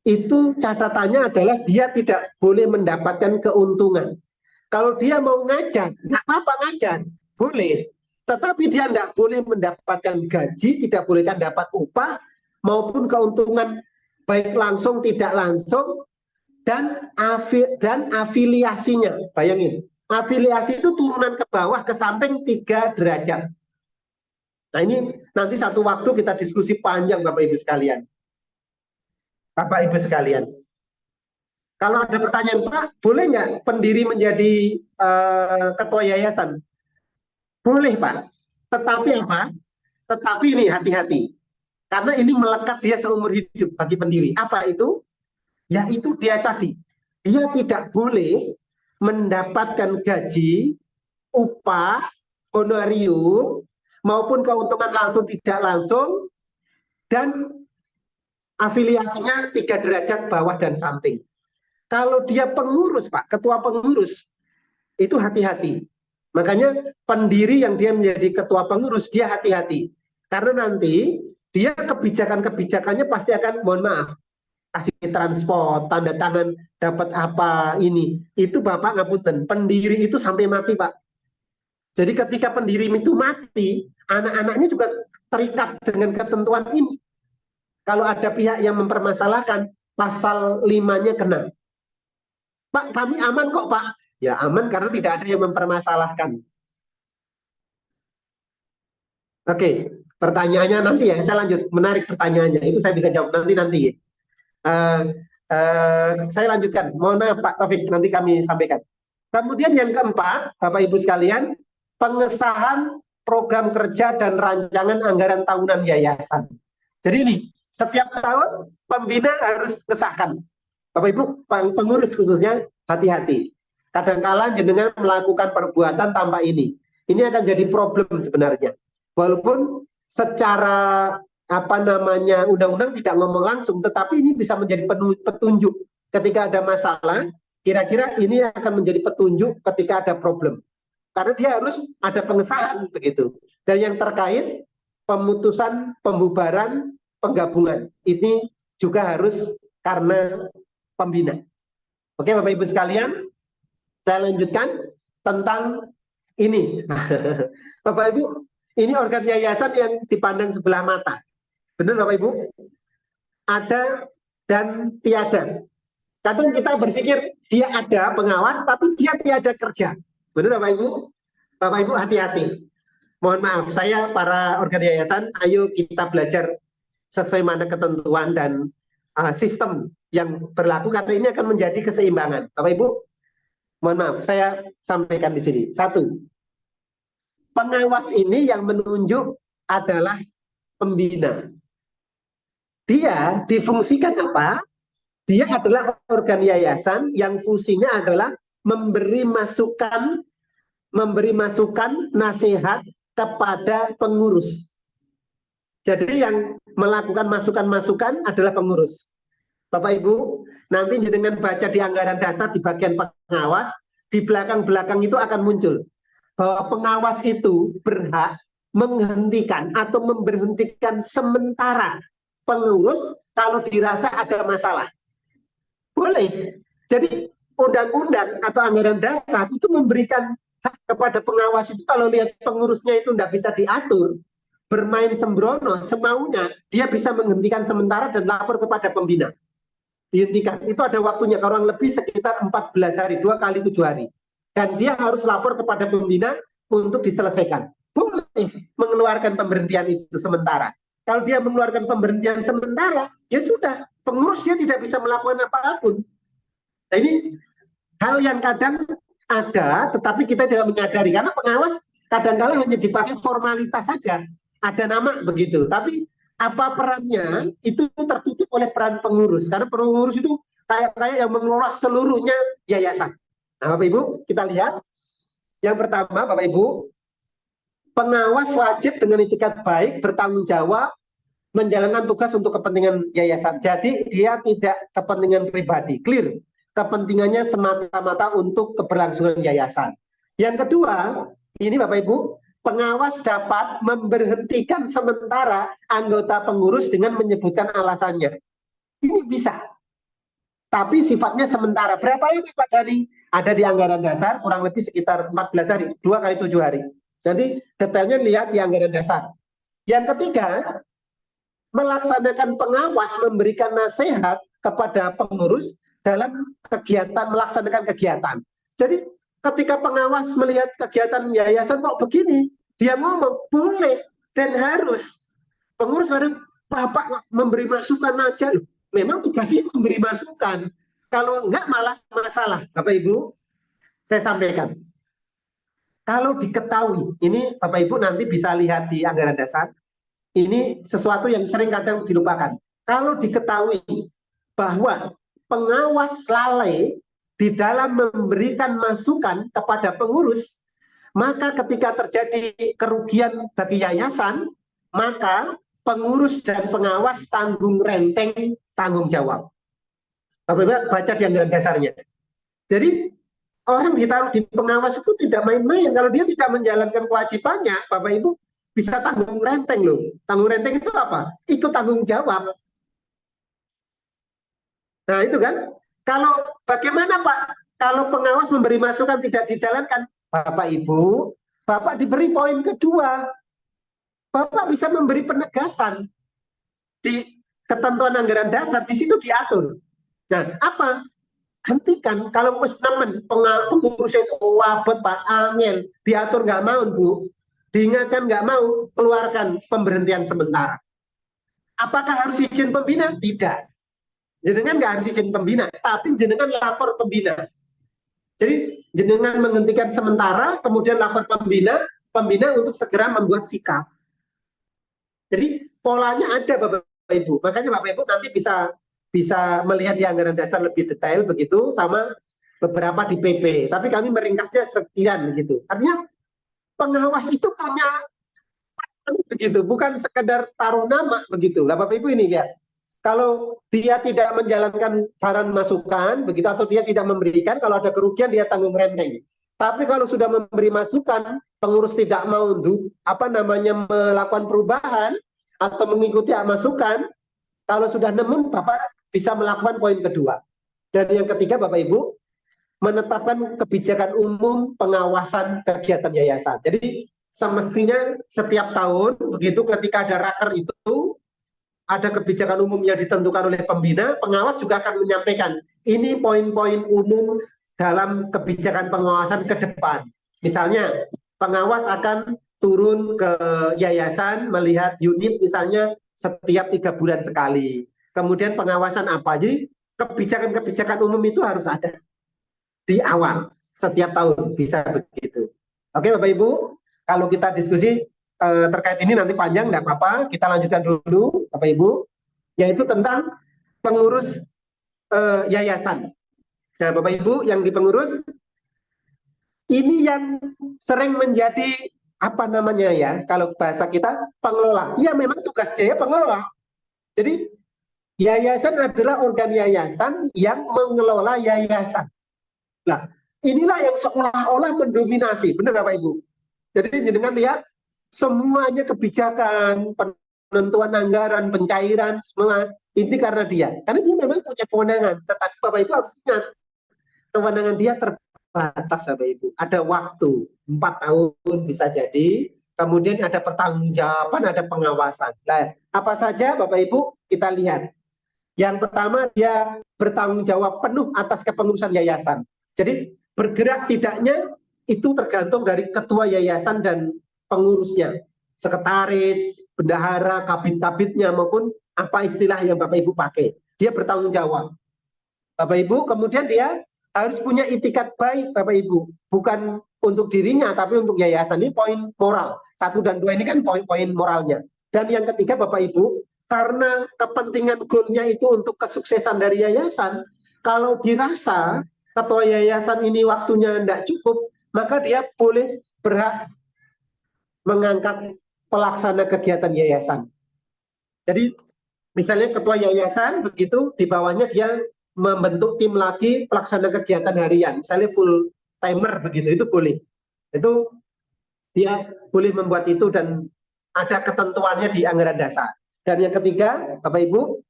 itu catatannya adalah dia tidak boleh mendapatkan keuntungan. Kalau dia mau ngajar, nggak apa-apa ngajar, boleh. Tetapi dia tidak boleh mendapatkan gaji, tidak boleh dapat upah, maupun keuntungan baik langsung tidak langsung, dan afiliasinya. Bayangin, afiliasi itu turunan ke bawah, ke samping 3 derajat. Nah ini nanti satu waktu kita diskusi panjang Bapak Ibu sekalian. Bapak Ibu sekalian. Kalau ada pertanyaan, Pak, boleh nggak pendiri menjadi ketua yayasan? Boleh, Pak. Tetapi apa? Tetapi ini hati-hati. Karena ini melekat dia seumur hidup bagi pendiri. Apa itu? Yaitu dia tadi. Dia tidak boleh mendapatkan gaji, upah, honorarium, maupun keuntungan langsung tidak langsung, dan afiliasinya 3 derajat bawah dan samping. Kalau dia pengurus, Pak, ketua pengurus, itu hati-hati. Makanya pendiri yang dia menjadi ketua pengurus, dia hati-hati. Karena nanti dia kebijakan-kebijakannya pasti akan, mohon maaf, kasih transport, tanda tangan, dapat apa, ini. Itu Bapak ngapunten, pendiri itu sampai mati, Pak. Jadi ketika pendiri itu mati, anak-anaknya juga terikat dengan ketentuan ini. Kalau ada pihak yang mempermasalahkan, pasal 5-nya kena. Pak, kami aman kok, Pak. Ya aman karena tidak ada yang mempermasalahkan. Oke, pertanyaannya nanti ya, saya lanjut. Menarik pertanyaannya, itu saya bisa jawab nanti. Uh, saya lanjutkan. Mohon maaf Pak Taufik, nanti kami sampaikan. Kemudian yang keempat, Bapak Ibu sekalian, pengesahan program kerja dan rancangan anggaran tahunan yayasan. Jadi ini, setiap tahun pembina harus mengesahkan. Bapak Ibu, pengurus khususnya, hati-hati. Kadangkala jenengan melakukan perbuatan tanpa ini. Ini akan jadi problem sebenarnya. Walaupun secara undang-undang tidak ngomong langsung, tetapi ini bisa menjadi petunjuk ketika ada masalah. Kira-kira ini akan menjadi petunjuk ketika ada problem. Karena dia harus ada pengesahan begitu. Dan yang terkait pemutusan, pembubaran, penggabungan ini juga harus karena pembina. Oke Bapak Ibu sekalian, saya lanjutkan tentang ini. Bapak Ibu, ini organ yayasan yang dipandang sebelah mata. Benar Bapak Ibu? Ada dan tiada. Kadang kita berpikir dia ada pengawas, tapi dia tiada kerja. Benar Bapak Ibu? Bapak Ibu hati-hati. Mohon maaf, saya para organ yayasan, ayo kita belajar sesuai mana ketentuan dan sistem yang berlaku, karena ini akan menjadi keseimbangan. Bapak Ibu, mohon maaf, saya sampaikan di sini. Satu, pengawas ini yang menunjuk adalah pembina. Dia difungsikan apa? Dia adalah organ yayasan yang fungsinya adalah memberi masukan, nasihat kepada pengurus. Jadi yang melakukan masukan-masukan adalah pengurus. Bapak Ibu, nanti dengan baca di anggaran dasar di bagian pengawas, di belakang-belakang itu akan muncul bahwa pengawas itu berhak menghentikan atau memberhentikan sementara pengurus kalau dirasa ada masalah. Boleh. Jadi undang-undang atau anggaran dasar itu memberikan hak kepada pengawas itu, kalau lihat pengurusnya itu tidak bisa diatur, bermain sembrono, semaunya, dia bisa menghentikan sementara dan lapor kepada pembina. Dihentikan. Itu ada waktunya, kurang lebih sekitar 14 hari, 2 kali 7 hari. Dan dia harus lapor kepada pembina untuk diselesaikan. Boleh mengeluarkan pemberhentian itu sementara. Kalau dia mengeluarkan pemberhentian sementara, ya sudah, pengurusnya tidak bisa melakukan apapun. Nah, ini hal yang kadang ada, tetapi kita tidak menyadari. Karena pengawas kadang-kala hanya dipakai formalitas saja. Ada nama begitu. Tapi apa perannya itu tertutup oleh peran pengurus. Karena pengurus itu kayak yang mengelola seluruhnya yayasan. Nah, Bapak Ibu, kita lihat. Yang pertama, Bapak Ibu, pengawas wajib dengan itikat baik, bertanggung jawab, menjalankan tugas untuk kepentingan yayasan. Jadi dia tidak kepentingan pribadi, clear. Kepentingannya semata-mata untuk keberlangsungan yayasan. Yang kedua, ini Bapak Ibu, pengawas dapat memberhentikan sementara anggota pengurus dengan menyebutkan alasannya. Ini bisa. Tapi sifatnya sementara. Berapa lama Pak Dhani? Ada di anggaran dasar, kurang lebih sekitar 14 hari, 2 kali 7 hari. Jadi detailnya lihat di anggaran dasar. Yang ketiga, melaksanakan pengawas, memberikan nasihat kepada pengurus dalam kegiatan, melaksanakan kegiatan. Jadi ketika pengawas melihat kegiatan yayasan kok begini, dia ngomong boleh dan harus. Pengurus harus, Bapak memberi masukan aja. Memang tugasnya memberi masukan. Kalau enggak malah masalah. Bapak Ibu, saya sampaikan. Kalau diketahui, ini Bapak Ibu nanti bisa lihat di anggaran dasar, ini sesuatu yang sering kadang dilupakan. Kalau diketahui bahwa pengawas lalai di dalam memberikan masukan kepada pengurus, maka ketika terjadi kerugian bagi yayasan, maka pengurus dan pengawas tanggung renteng tanggung jawab. Bapak Ibu baca di anggaran dasarnya. Jadi orang ditaruh di pengawas itu tidak main-main. Kalau dia tidak menjalankan kewajibannya, Bapak Ibu bisa tanggung renteng loh. Tanggung renteng itu apa? Ikut tanggung jawab. Nah itu kan. Kalau bagaimana Pak? Kalau pengawas memberi masukan tidak dijalankan, Bapak Ibu, Bapak diberi poin kedua, Bapak bisa memberi penegasan di ketentuan anggaran dasar, di situ diatur. Nah, apa? Hentikan kalau wis nemen pengurusnya wabot Pak Angel diatur nggak mau Bu, diingatkan nggak mau, keluarkan pemberhentian sementara. Apakah harus izin pembina? Tidak. Jenengan nggak harus izin pembina, tapi jenengan lapor pembina. Jadi jenengan menghentikan sementara, kemudian lapor pembina, pembina untuk segera membuat sikap. Jadi polanya ada Bapak Ibu, makanya Bapak Ibu nanti bisa melihat di anggaran dasar lebih detail begitu, sama beberapa di PP. Tapi kami meringkasnya sekian begitu. Artinya pengawas itu punya begitu, bukan sekedar taruh nama begitu. Lah Bapak Ibu ini ya. Kalau dia tidak menjalankan saran masukan begitu, atau dia tidak memberikan, kalau ada kerugian dia tanggung renteng. Tapi kalau sudah memberi masukan, pengurus tidak mau melakukan perubahan atau mengikuti masukan, kalau sudah nemu, Bapak bisa melakukan poin kedua. Dan yang ketiga Bapak Ibu, menetapkan kebijakan umum pengawasan kegiatan yayasan. Jadi semestinya setiap tahun begitu ketika ada raker itu, ada kebijakan umum yang ditentukan oleh pembina, pengawas juga akan menyampaikan ini poin-poin umum dalam kebijakan pengawasan ke depan. Misalnya pengawas akan turun ke yayasan melihat unit misalnya setiap 3 bulan sekali. Kemudian pengawasan apa? Jadi kebijakan-kebijakan umum itu harus ada di awal setiap tahun, bisa begitu. Oke Bapak Ibu, kalau kita diskusi terkait ini nanti panjang, tidak apa-apa, kita lanjutkan dulu Bapak Ibu, yaitu tentang pengurus yayasan. Nah Bapak Ibu yang di pengurus, ini yang sering menjadi apa namanya ya, kalau bahasa kita pengelola. Iya memang tugasnya ya pengelola. Jadi yayasan adalah organ yayasan yang mengelola yayasan. Nah inilah yang seolah-olah mendominasi, benar Bapak Ibu? Jadi jangan lihat semuanya kebijakan, penentuan anggaran, pencairan, semua ini karena dia. Karena dia memang punya kewenangan. Tetapi Bapak Ibu harus ingat, kewenangan dia terbatas Bapak Ibu. Ada waktu, 4 tahun bisa jadi. Kemudian ada pertanggungjawaban, ada pengawasan. Nah, apa saja Bapak Ibu kita lihat. Yang pertama dia bertanggung jawab penuh atas kepengurusan yayasan. Jadi bergerak tidaknya itu tergantung dari ketua yayasan dan pengurusnya, sekretaris, bendahara, kabit-kabitnya maupun apa istilah yang Bapak Ibu pakai. Dia bertanggung jawab. Bapak Ibu, kemudian dia harus punya itikat baik Bapak Ibu, bukan untuk dirinya tapi untuk yayasan. Ini poin moral. 1 dan 2 ini kan poin-poin moralnya. Dan yang ketiga Bapak Ibu, karena kepentingan goalnya itu untuk kesuksesan dari yayasan, kalau dirasa ketua yayasan ini waktunya tidak cukup, maka dia boleh berhak mengangkat pelaksana kegiatan yayasan. Jadi misalnya ketua yayasan begitu, di bawahnya dia membentuk tim lagi pelaksana kegiatan harian, misalnya full timer begitu, itu boleh. Itu dia boleh membuat itu dan ada ketentuannya di anggaran dasar. Dan yang ketiga, Bapak Ibu,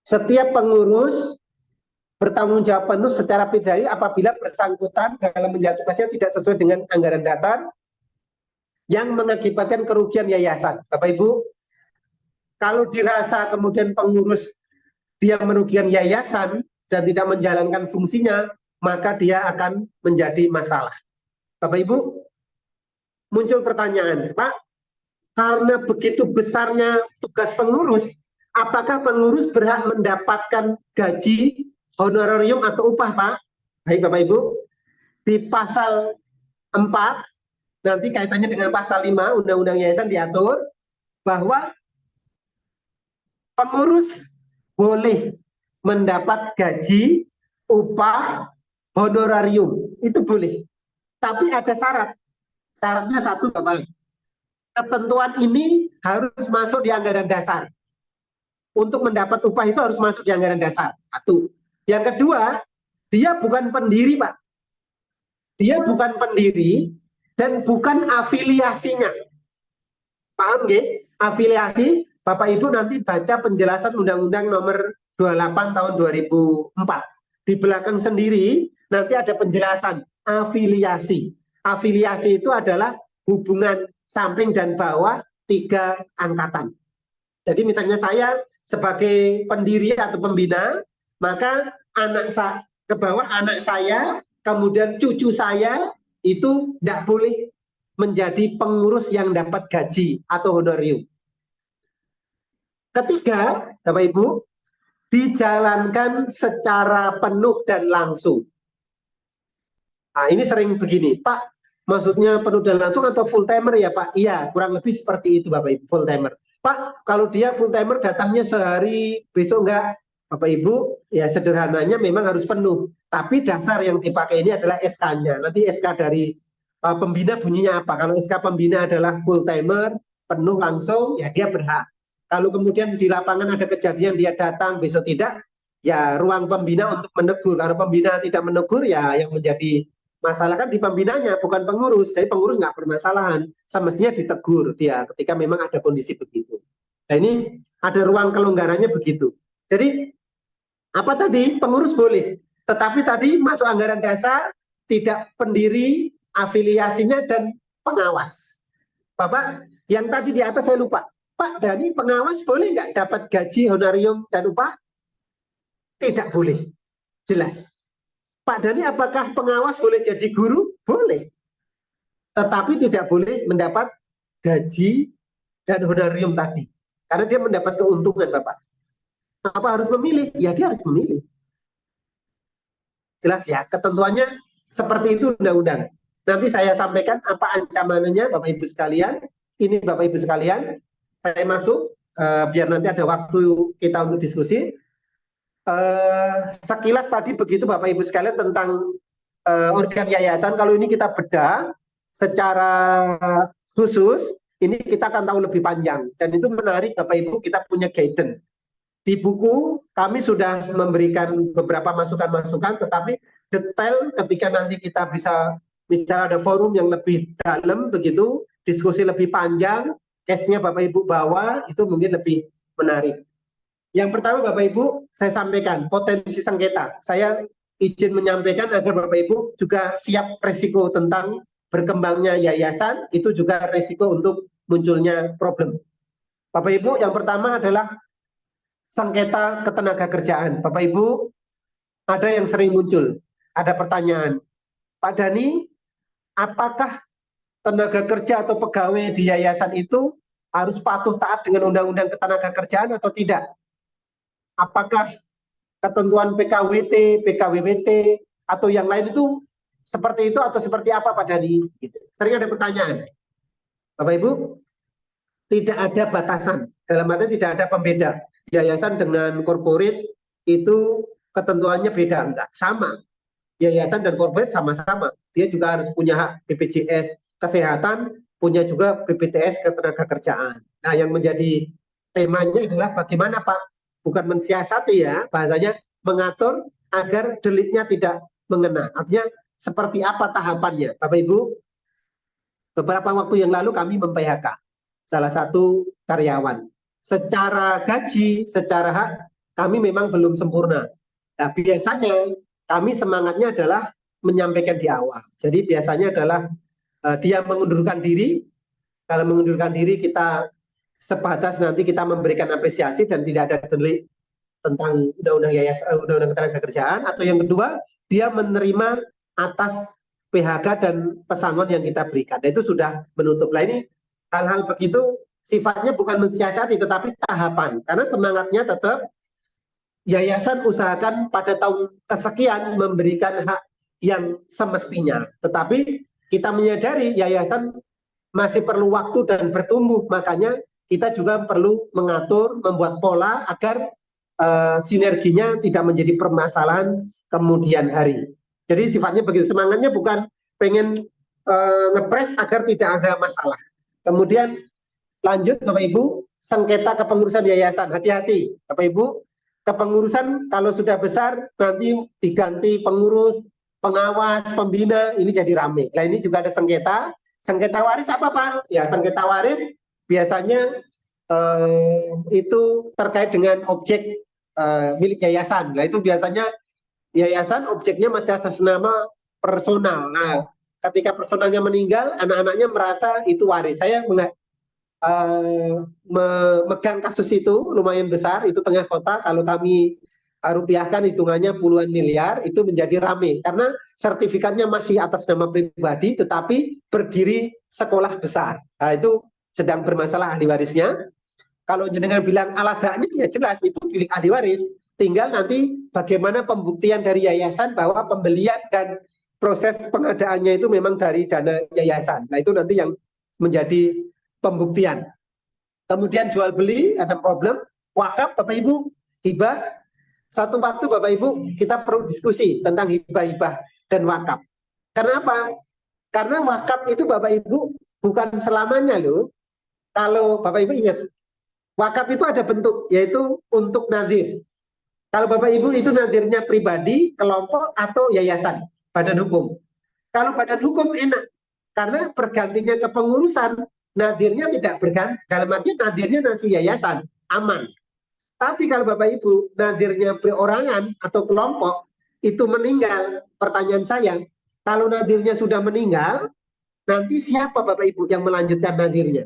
setiap pengurus bertanggung jawab penuh secara pidana apabila bersangkutan dalam menjalankan tugasnya tidak sesuai dengan anggaran dasar yang mengakibatkan kerugian yayasan. Bapak Ibu, kalau dirasa kemudian pengurus dia merugikan yayasan dan tidak menjalankan fungsinya, maka dia akan menjadi masalah. Bapak Ibu, muncul pertanyaan, Pak, karena begitu besarnya tugas pengurus, apakah pengurus berhak mendapatkan gaji, honorarium atau upah, Pak? Baik Bapak Ibu, di pasal 4, nanti kaitannya dengan pasal 5 Undang-Undang Yayasan diatur bahwa pengurus boleh mendapat gaji, upah, honorarium, itu boleh. Tapi ada syarat. Syaratnya 1 Bapak. Ketentuan ini harus masuk di anggaran dasar. Untuk mendapat upah itu harus masuk di anggaran dasar. 1. Yang kedua, dia bukan pendiri, Pak. Dia bukan pendiri dan bukan afiliasinya. Paham nggih? Afiliasi, Bapak Ibu nanti baca penjelasan Undang-Undang Nomor 28 tahun 2004. Di belakang sendiri nanti ada penjelasan afiliasi. Afiliasi itu adalah hubungan samping dan bawah 3 angkatan. Jadi misalnya saya sebagai pendiri atau pembina, maka ke bawah anak saya, kemudian cucu saya itu tidak boleh menjadi pengurus yang dapat gaji atau honorium. Ketiga, Bapak Ibu, dijalankan secara penuh dan langsung. Nah, ini sering begini, Pak, maksudnya penuh dan langsung atau full timer ya Pak? Iya, kurang lebih seperti itu Bapak Ibu, full timer. Pak, kalau dia full timer datangnya sehari, besok enggak, Bapak Ibu, ya sederhananya memang harus penuh. Tapi dasar yang dipakai ini adalah SK-nya. Nanti SK dari pembina bunyinya apa? Kalau SK pembina adalah full timer, penuh langsung, ya dia berhak. Kalau kemudian di lapangan ada kejadian dia datang, besok tidak, ya ruang pembina untuk menegur. Kalau pembina tidak menegur, ya yang menjadi masalah kan di pembinanya, bukan pengurus. Jadi pengurus nggak bermasalahan, semestinya ditegur dia ketika memang ada kondisi begitu. Nah ini ada ruang kelonggarannya begitu. Jadi apa tadi? Pengurus boleh, tetapi tadi masuk anggaran dasar, tidak pendiri, afiliasinya, dan pengawas. Bapak, yang tadi di atas saya lupa. Pak Dhani, pengawas boleh nggak dapat gaji, honorium, dan upah? Tidak boleh, jelas. Pak Dhani, apakah pengawas boleh jadi guru? Boleh. Tetapi tidak boleh mendapat gaji dan honorium tadi. Karena dia mendapat keuntungan, Bapak. Apa harus memilih? Ya, dia harus memilih. Jelas ya, ketentuannya seperti itu undang-undang. Nanti saya sampaikan apa ancamannya, Bapak Ibu sekalian. Ini Bapak Ibu sekalian, saya masuk, biar nanti ada waktu kita untuk diskusi. Sekilas tadi begitu Bapak Ibu sekalian tentang organ yayasan. Kalau ini kita bedah secara khusus, ini kita akan tahu lebih panjang. Dan itu menarik Bapak Ibu, kita punya guidance. Di buku kami sudah memberikan beberapa masukan-masukan, tetapi detail ketika nanti kita bisa, misalnya ada forum yang lebih dalam begitu, diskusi lebih panjang, case-nya Bapak Ibu bawa, itu mungkin lebih menarik. Yang pertama Bapak Ibu, saya sampaikan potensi sengketa. Saya izin menyampaikan agar Bapak Ibu juga siap resiko tentang berkembangnya yayasan, itu juga resiko untuk munculnya problem. Bapak Ibu, yang pertama adalah sengketa ketenaga kerjaan. Bapak Ibu, ada yang sering muncul, ada pertanyaan, Pak Dhani, apakah tenaga kerja atau pegawai di yayasan itu harus patuh taat dengan undang-undang ketenaga kerjaan atau tidak? Apakah ketentuan PKWT, PKWWT, atau yang lain itu seperti itu atau seperti apa Pak Dhani? Gitu. Sering ada pertanyaan. Bapak Ibu, tidak ada batasan. Dalam arti tidak ada pembeda. Yayasan dengan corporate itu ketentuannya beda. Enggak, sama. Yayasan dan corporate sama-sama. Dia juga harus punya hak BPJS Kesehatan, punya juga BPTS Ketenagakerjaan. Nah, yang menjadi temanya adalah bagaimana Pak, bukan mensiasati ya, bahasanya mengatur agar deliknya tidak mengena. Artinya seperti apa tahapannya. Bapak Ibu, beberapa waktu yang lalu kami mem-PHK salah satu karyawan. Secara gaji, secara hak, kami memang belum sempurna. Nah, biasanya kami semangatnya adalah menyampaikan di awal. Jadi biasanya adalah dia mengundurkan diri. Kalau mengundurkan diri kita sebatas nanti kita memberikan apresiasi dan tidak ada delik tentang undang-undang undang-undang ketenagakerjaan. Atau yang kedua, dia menerima atas PHK dan pesangon yang kita berikan. Dan itu sudah menutup. Nah ini hal-hal begitu sifatnya bukan mensiasati tetapi tahapan. Karena semangatnya tetap yayasan usahakan pada tahun kesekian memberikan hak yang semestinya. Tetapi kita menyadari yayasan masih perlu waktu dan bertumbuh. Makanya kita juga perlu mengatur, membuat pola agar sinerginya tidak menjadi permasalahan kemudian hari. Jadi sifatnya begitu. Semangatnya bukan pengen ngepres agar tidak ada masalah. Kemudian lanjut Bapak Ibu, sengketa kepengurusan yayasan. Hati-hati Bapak Ibu, kepengurusan kalau sudah besar nanti diganti pengurus, pengawas, pembina, ini jadi rame. Nah ini juga ada sengketa. Sengketa waris apa Pak? Ya sengketa waris biasanya itu terkait dengan objek milik yayasan. Nah itu biasanya yayasan objeknya masih atas nama personal. Nah, ketika personalnya meninggal, anak-anaknya merasa itu waris. Saya memegang kasus itu lumayan besar, itu tengah kota. Kalau kami rupiahkan hitungannya puluhan miliar, itu menjadi rame karena sertifikatnya masih atas nama pribadi, tetapi berdiri sekolah besar. Nah, itu sedang bermasalah ahli warisnya. Kalau jenengan bilang alasannya, ya jelas itu milik ahli waris. Tinggal nanti bagaimana pembuktian dari yayasan bahwa pembelian dan proses pengadaannya itu memang dari dana yayasan. Nah, itu nanti yang menjadi pembuktian. Kemudian jual beli ada problem, wakaf Bapak Ibu, hibah. Satu waktu Bapak Ibu kita perlu diskusi tentang hibah-hibah dan wakaf. Karena apa? Karena wakaf itu Bapak Ibu bukan selamanya loh. Kalau Bapak Ibu ingat, wakaf itu ada bentuk, yaitu untuk nadir. Kalau Bapak Ibu itu nadirnya pribadi, kelompok, atau yayasan, badan hukum. Kalau badan hukum enak, karena bergantinya kepengurusan, nadirnya tidak berganti. Dalam arti nadirnya nasi yayasan, aman. Tapi kalau Bapak Ibu nadirnya perorangan atau kelompok, itu meninggal, pertanyaan saya, kalau nadirnya sudah meninggal, nanti siapa Bapak Ibu yang melanjutkan nadirnya?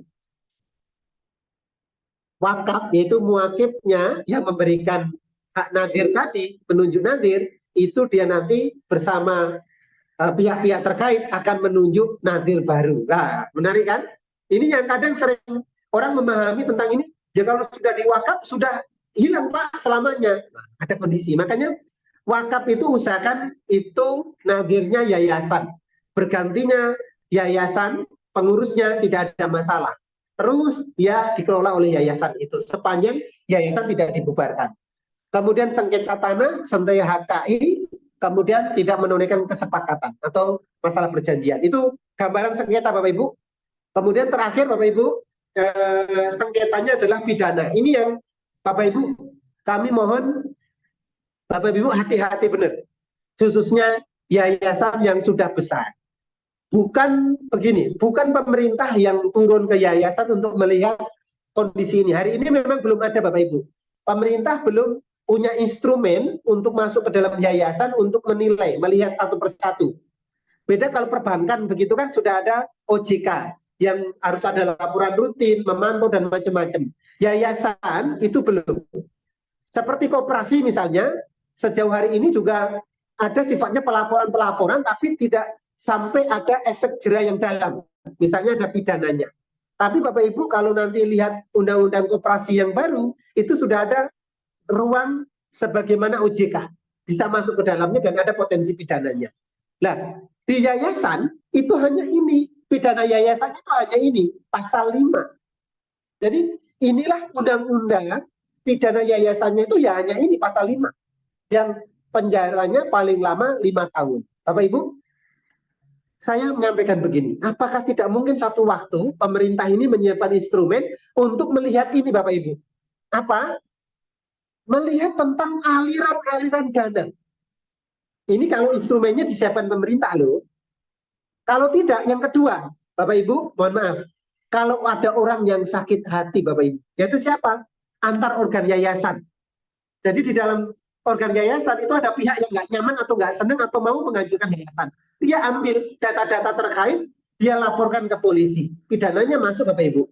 Wakaf, yaitu muakibnya yang memberikan hak nadir tadi, penunjuk nadir, itu dia nanti bersama pihak-pihak terkait akan menunjuk nadir baru. Nah, menarik kan? Ini yang kadang sering orang memahami tentang ini, ya kalau sudah diwakaf, sudah hilang Pak selamanya. Nah, ada kondisi. Makanya wakaf itu usahakan itu nadirnya yayasan. Bergantinya yayasan, pengurusnya tidak ada masalah. Terus dia dikelola oleh yayasan itu sepanjang yayasan tidak dibubarkan. Kemudian sengketa tanah, sengketa HKI, kemudian tidak menunaikan kesepakatan atau masalah perjanjian. Itu gambaran sengketa Bapak Ibu. Kemudian terakhir Bapak Ibu, sengketanya adalah pidana. Ini yang Bapak Ibu, kami mohon Bapak Ibu hati-hati benar. Khususnya yayasan yang sudah besar. Bukan begini, bukan pemerintah yang turun ke yayasan untuk melihat kondisi ini. Hari ini memang belum ada Bapak Ibu. Pemerintah belum punya instrumen untuk masuk ke dalam yayasan untuk menilai, melihat satu persatu. Beda kalau perbankan begitu kan sudah ada OJK yang harus ada laporan rutin, memantau dan macam-macam. Yayasan itu belum. Seperti koperasi misalnya, sejauh hari ini juga ada sifatnya pelaporan-pelaporan tapi tidak sampai ada efek jera yang dalam. Misalnya ada pidananya. Tapi Bapak Ibu kalau nanti lihat undang-undang koperasi yang baru, itu sudah ada ruang sebagaimana OJK. Bisa masuk ke dalamnya dan ada potensi pidananya. Nah, di yayasan itu hanya ini. Pidana yayasan itu hanya ini. Pasal 5. Jadi inilah undang-undang pidana yayasannya itu ya hanya ini pasal 5. Yang penjaranya paling lama 5 tahun. Bapak Ibu, saya menyampaikan begini, apakah tidak mungkin satu waktu pemerintah ini menyiapkan instrumen untuk melihat ini Bapak Ibu? Apa? Melihat tentang aliran-aliran dana. Ini kalau instrumennya disiapkan pemerintah loh. Kalau tidak, yang kedua, Bapak Ibu, mohon maaf, kalau ada orang yang sakit hati Bapak Ibu, yaitu siapa? Antar organ yayasan. Jadi di dalam organ yayasan itu ada pihak yang nggak nyaman atau nggak senang atau mau menghancurkan yayasan. Dia ambil data-data terkait, dia laporkan ke polisi. Pidananya masuk Bapak Ibu.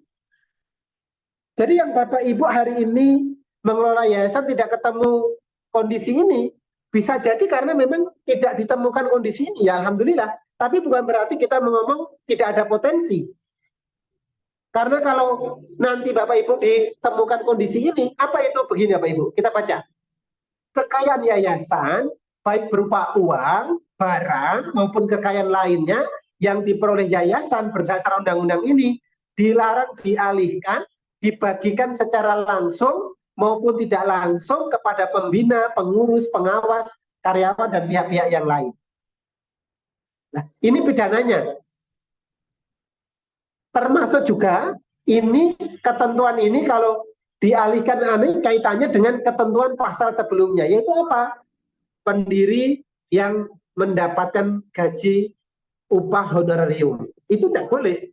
Jadi yang Bapak Ibu hari ini mengelola yayasan tidak ketemu kondisi ini, bisa jadi karena memang tidak ditemukan kondisi ini, ya Alhamdulillah. Tapi bukan berarti kita ngomong tidak ada potensi. Karena kalau nanti Bapak Ibu ditemukan kondisi ini, apa itu begini Bapak Ibu? Kita baca. Kekayaan yayasan, baik berupa uang, barang, maupun kekayaan lainnya yang diperoleh yayasan berdasar undang-undang ini, dilarang dialihkan, dibagikan secara langsung maupun tidak langsung kepada pembina, pengurus, pengawas, karyawan, dan pihak-pihak yang lain. Nah, ini pidananya. Termasuk juga ini ketentuan ini kalau dialihkan kaitannya dengan ketentuan pasal sebelumnya, yaitu apa? Pendiri yang mendapatkan gaji upah honorarium. Itu tidak boleh.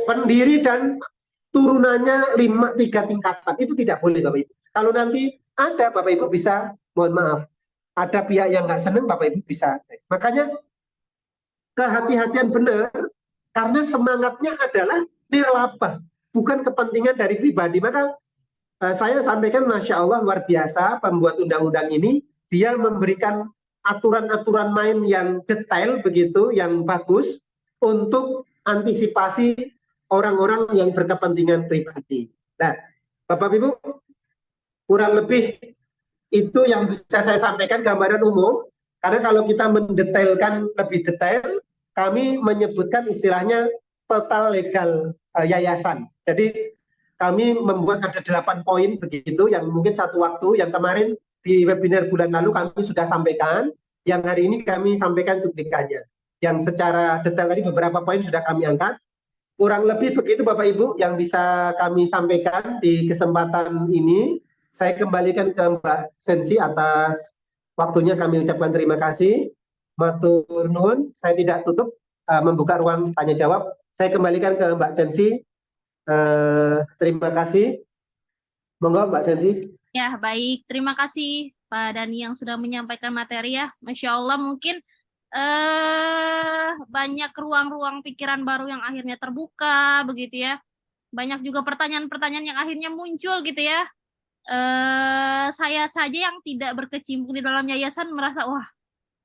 Pendiri dan turunannya 3 tingkatan, itu tidak boleh Bapak Ibu. Kalau nanti ada Bapak Ibu bisa, mohon maaf, ada pihak yang nggak senang Bapak Ibu bisa. Makanya kehati-hatian benar, karena semangatnya adalah nirlaba, bukan kepentingan dari pribadi. Maka saya sampaikan, Masya Allah, luar biasa pembuat undang-undang ini, dia memberikan aturan-aturan main yang detail begitu, yang bagus untuk antisipasi orang-orang yang berkepentingan pribadi. Nah, Bapak Ibu, kurang lebih itu yang bisa saya sampaikan gambaran umum, karena kalau kita mendetailkan lebih detail, kami menyebutkan istilahnya total legal yayasan. Jadi kami membuat ada 8 poin begitu, yang mungkin satu waktu, yang kemarin di webinar bulan lalu kami sudah sampaikan, yang hari ini kami sampaikan cuplikannya. Yang secara detail tadi beberapa poin sudah kami angkat. Kurang lebih begitu Bapak Ibu yang bisa kami sampaikan di kesempatan ini. Saya kembalikan ke Mbak Sensi atas waktunya, kami ucapkan terima kasih. Matur nuwun, saya tidak tutup membuka ruang tanya jawab. Saya kembalikan ke Mbak Sensi. Terima kasih. Monggo Mbak Sensi. Ya, baik. Terima kasih Pak Dani yang sudah menyampaikan materi ya. Masya Allah, mungkin banyak ruang-ruang pikiran baru yang akhirnya terbuka, begitu ya. Banyak juga pertanyaan-pertanyaan yang akhirnya muncul gitu ya. Saya saja yang tidak berkecimpung di dalam yayasan merasa, wah,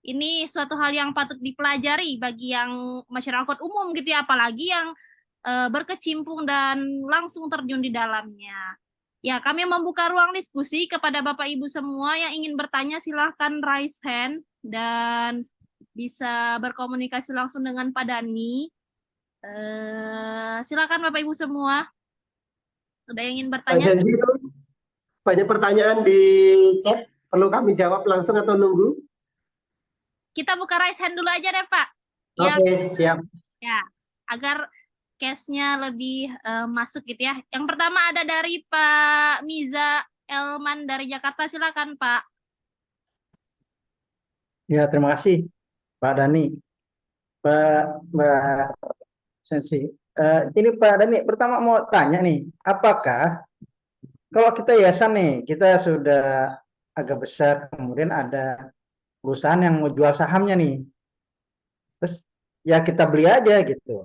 ini suatu hal yang patut dipelajari bagi yang masyarakat umum gitu ya, apalagi yang berkecimpung dan langsung terjun di dalamnya. Ya, kami membuka ruang diskusi kepada Bapak Ibu semua yang ingin bertanya, silahkan raise hand dan bisa berkomunikasi langsung dengan Pak Dani. Silakan Bapak Ibu semua. Ada yang ingin bertanya? Mbak Sensi, itu banyak pertanyaan di chat, perlu kami jawab langsung atau nunggu? Kita buka raise hand dulu aja deh Pak. Oke, siap. Ya, agar case-nya lebih masuk gitu ya. Yang pertama ada dari Pak Miza Elman dari Jakarta, silakan Pak. Ya, terima kasih Pak Dani, Mbak Sensi. Ini Pak Dani, pertama mau tanya nih, apakah kalau kita yayasan nih, kita sudah agak besar, kemudian ada perusahaan yang mau jual sahamnya nih, terus ya kita beli aja gitu,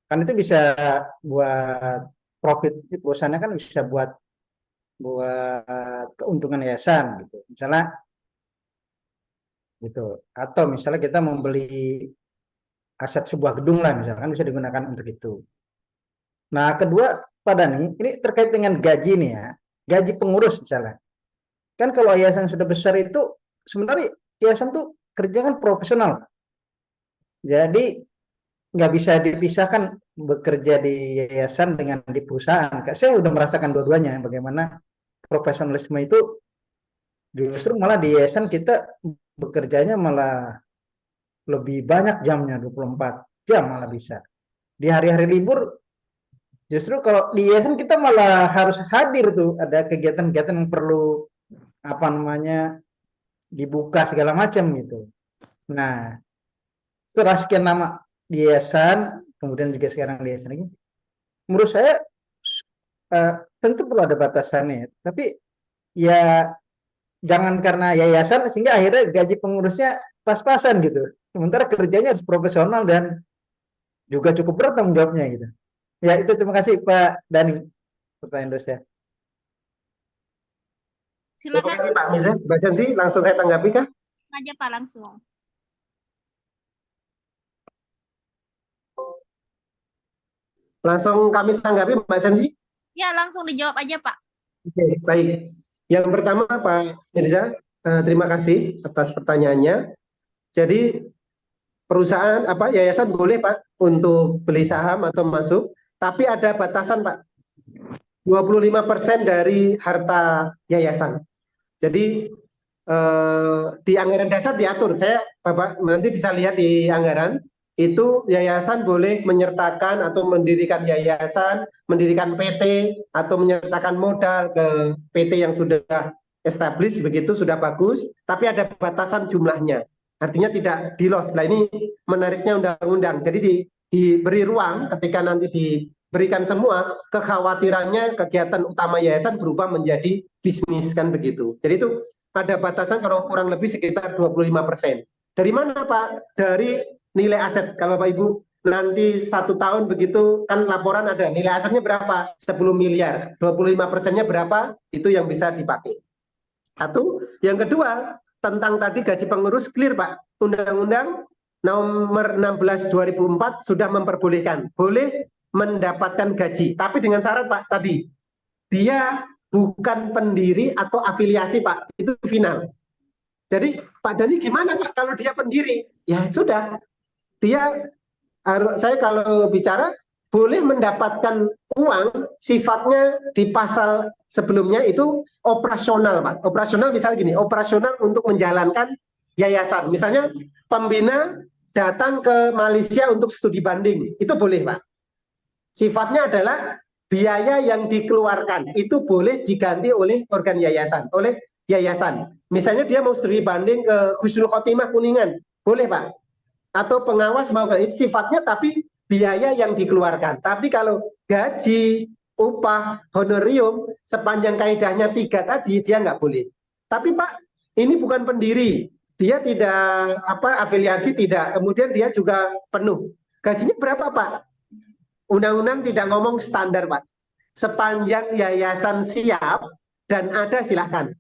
kan itu bisa buat profit, perusahaannya kan bisa buat keuntungan yayasan gitu, misalnya gitu, atau misalnya kita membeli aset sebuah gedung lah misalkan bisa digunakan untuk itu. Nah, kedua Pak Dani, ini terkait dengan gaji nih ya, gaji pengurus misalnya. Kan kalau yayasan sudah besar itu sebenarnya yayasan tuh kerja kan profesional. Jadi nggak bisa dipisahkan bekerja di yayasan dengan di perusahaan. Saya udah merasakan dua-duanya, bagaimana profesionalisme itu justru malah di yayasan kita bekerjanya malah lebih banyak jamnya, 24 jam malah bisa. Di hari-hari libur justru kalau di yayasan kita malah harus hadir tuh, ada kegiatan-kegiatan yang perlu apa namanya dibuka segala macam gitu. Nah, setelah sekian lama di yayasan, kemudian juga sekarang di yayasan lagi, menurut saya tentu perlu ada batasannya, tapi ya jangan karena yayasan sehingga akhirnya gaji pengurusnya pas-pasan gitu. Sementara kerjanya harus profesional dan juga cukup berat tanggung jawabnya gitu. Ya itu, terima kasih Pak Dani pertanyaan saya. Terima Silakan kasih Pak Miza. Mbak Sensi, langsung saya tanggapi kah? aja Pak langsung. Langsung kami tanggapi Mbak Sensi? Ya, langsung dijawab aja Pak. Oke, baik. Yang pertama Pak Mirza, terima kasih atas pertanyaannya. Jadi perusahaan yayasan boleh Pak untuk beli saham atau masuk, tapi ada batasan Pak. 25% dari harta yayasan. Jadi di anggaran dasar diatur, saya Bapak nanti bisa lihat di anggaran, itu yayasan boleh menyertakan atau mendirikan yayasan, mendirikan PT, atau menyertakan modal ke PT yang sudah established, begitu sudah bagus, tapi ada batasan jumlahnya. Artinya tidak di-loss. Nah ini menariknya undang-undang. Jadi diberi ruang ketika nanti diberikan semua, kekhawatirannya kegiatan utama yayasan berubah menjadi bisnis, kan begitu. Jadi itu ada batasan kalau kurang lebih sekitar 25%. Dari mana Pak? Dari nilai aset. Kalau Bapak Ibu nanti 1 tahun begitu kan laporan ada nilai asetnya berapa? 10 miliar. 25%-nya berapa? Itu yang bisa dipakai. Satu. Yang kedua, tentang tadi gaji pengurus clear Pak. Undang-Undang nomor 16 2004 sudah memperbolehkan. Boleh mendapatkan gaji. Tapi dengan syarat Pak tadi. Dia bukan pendiri atau afiliasi Pak. Itu final. Jadi Pak Dhani gimana Pak kalau dia pendiri? Ya sudah. Dia saya kalau bicara boleh mendapatkan uang sifatnya di pasal sebelumnya itu operasional Pak. Operasional misalnya gini, operasional untuk menjalankan yayasan. Misalnya pembina datang ke Malaysia untuk studi banding, itu boleh Pak. Sifatnya adalah biaya yang dikeluarkan, itu boleh diganti oleh organ yayasan, oleh yayasan. Misalnya dia mau studi banding ke Husnul Khotimah Kuningan, boleh Pak. Atau pengawas mau ke itu sifatnya tapi biaya yang dikeluarkan. Tapi kalau gaji, upah, honorium sepanjang kaidahnya 3 tadi dia nggak boleh. Tapi Pak, ini bukan pendiri, dia tidak afiliasi tidak, kemudian dia juga penuh. Gajinya berapa Pak? Undang-undang tidak ngomong standar Pak. Sepanjang yayasan siap dan ada silahkan.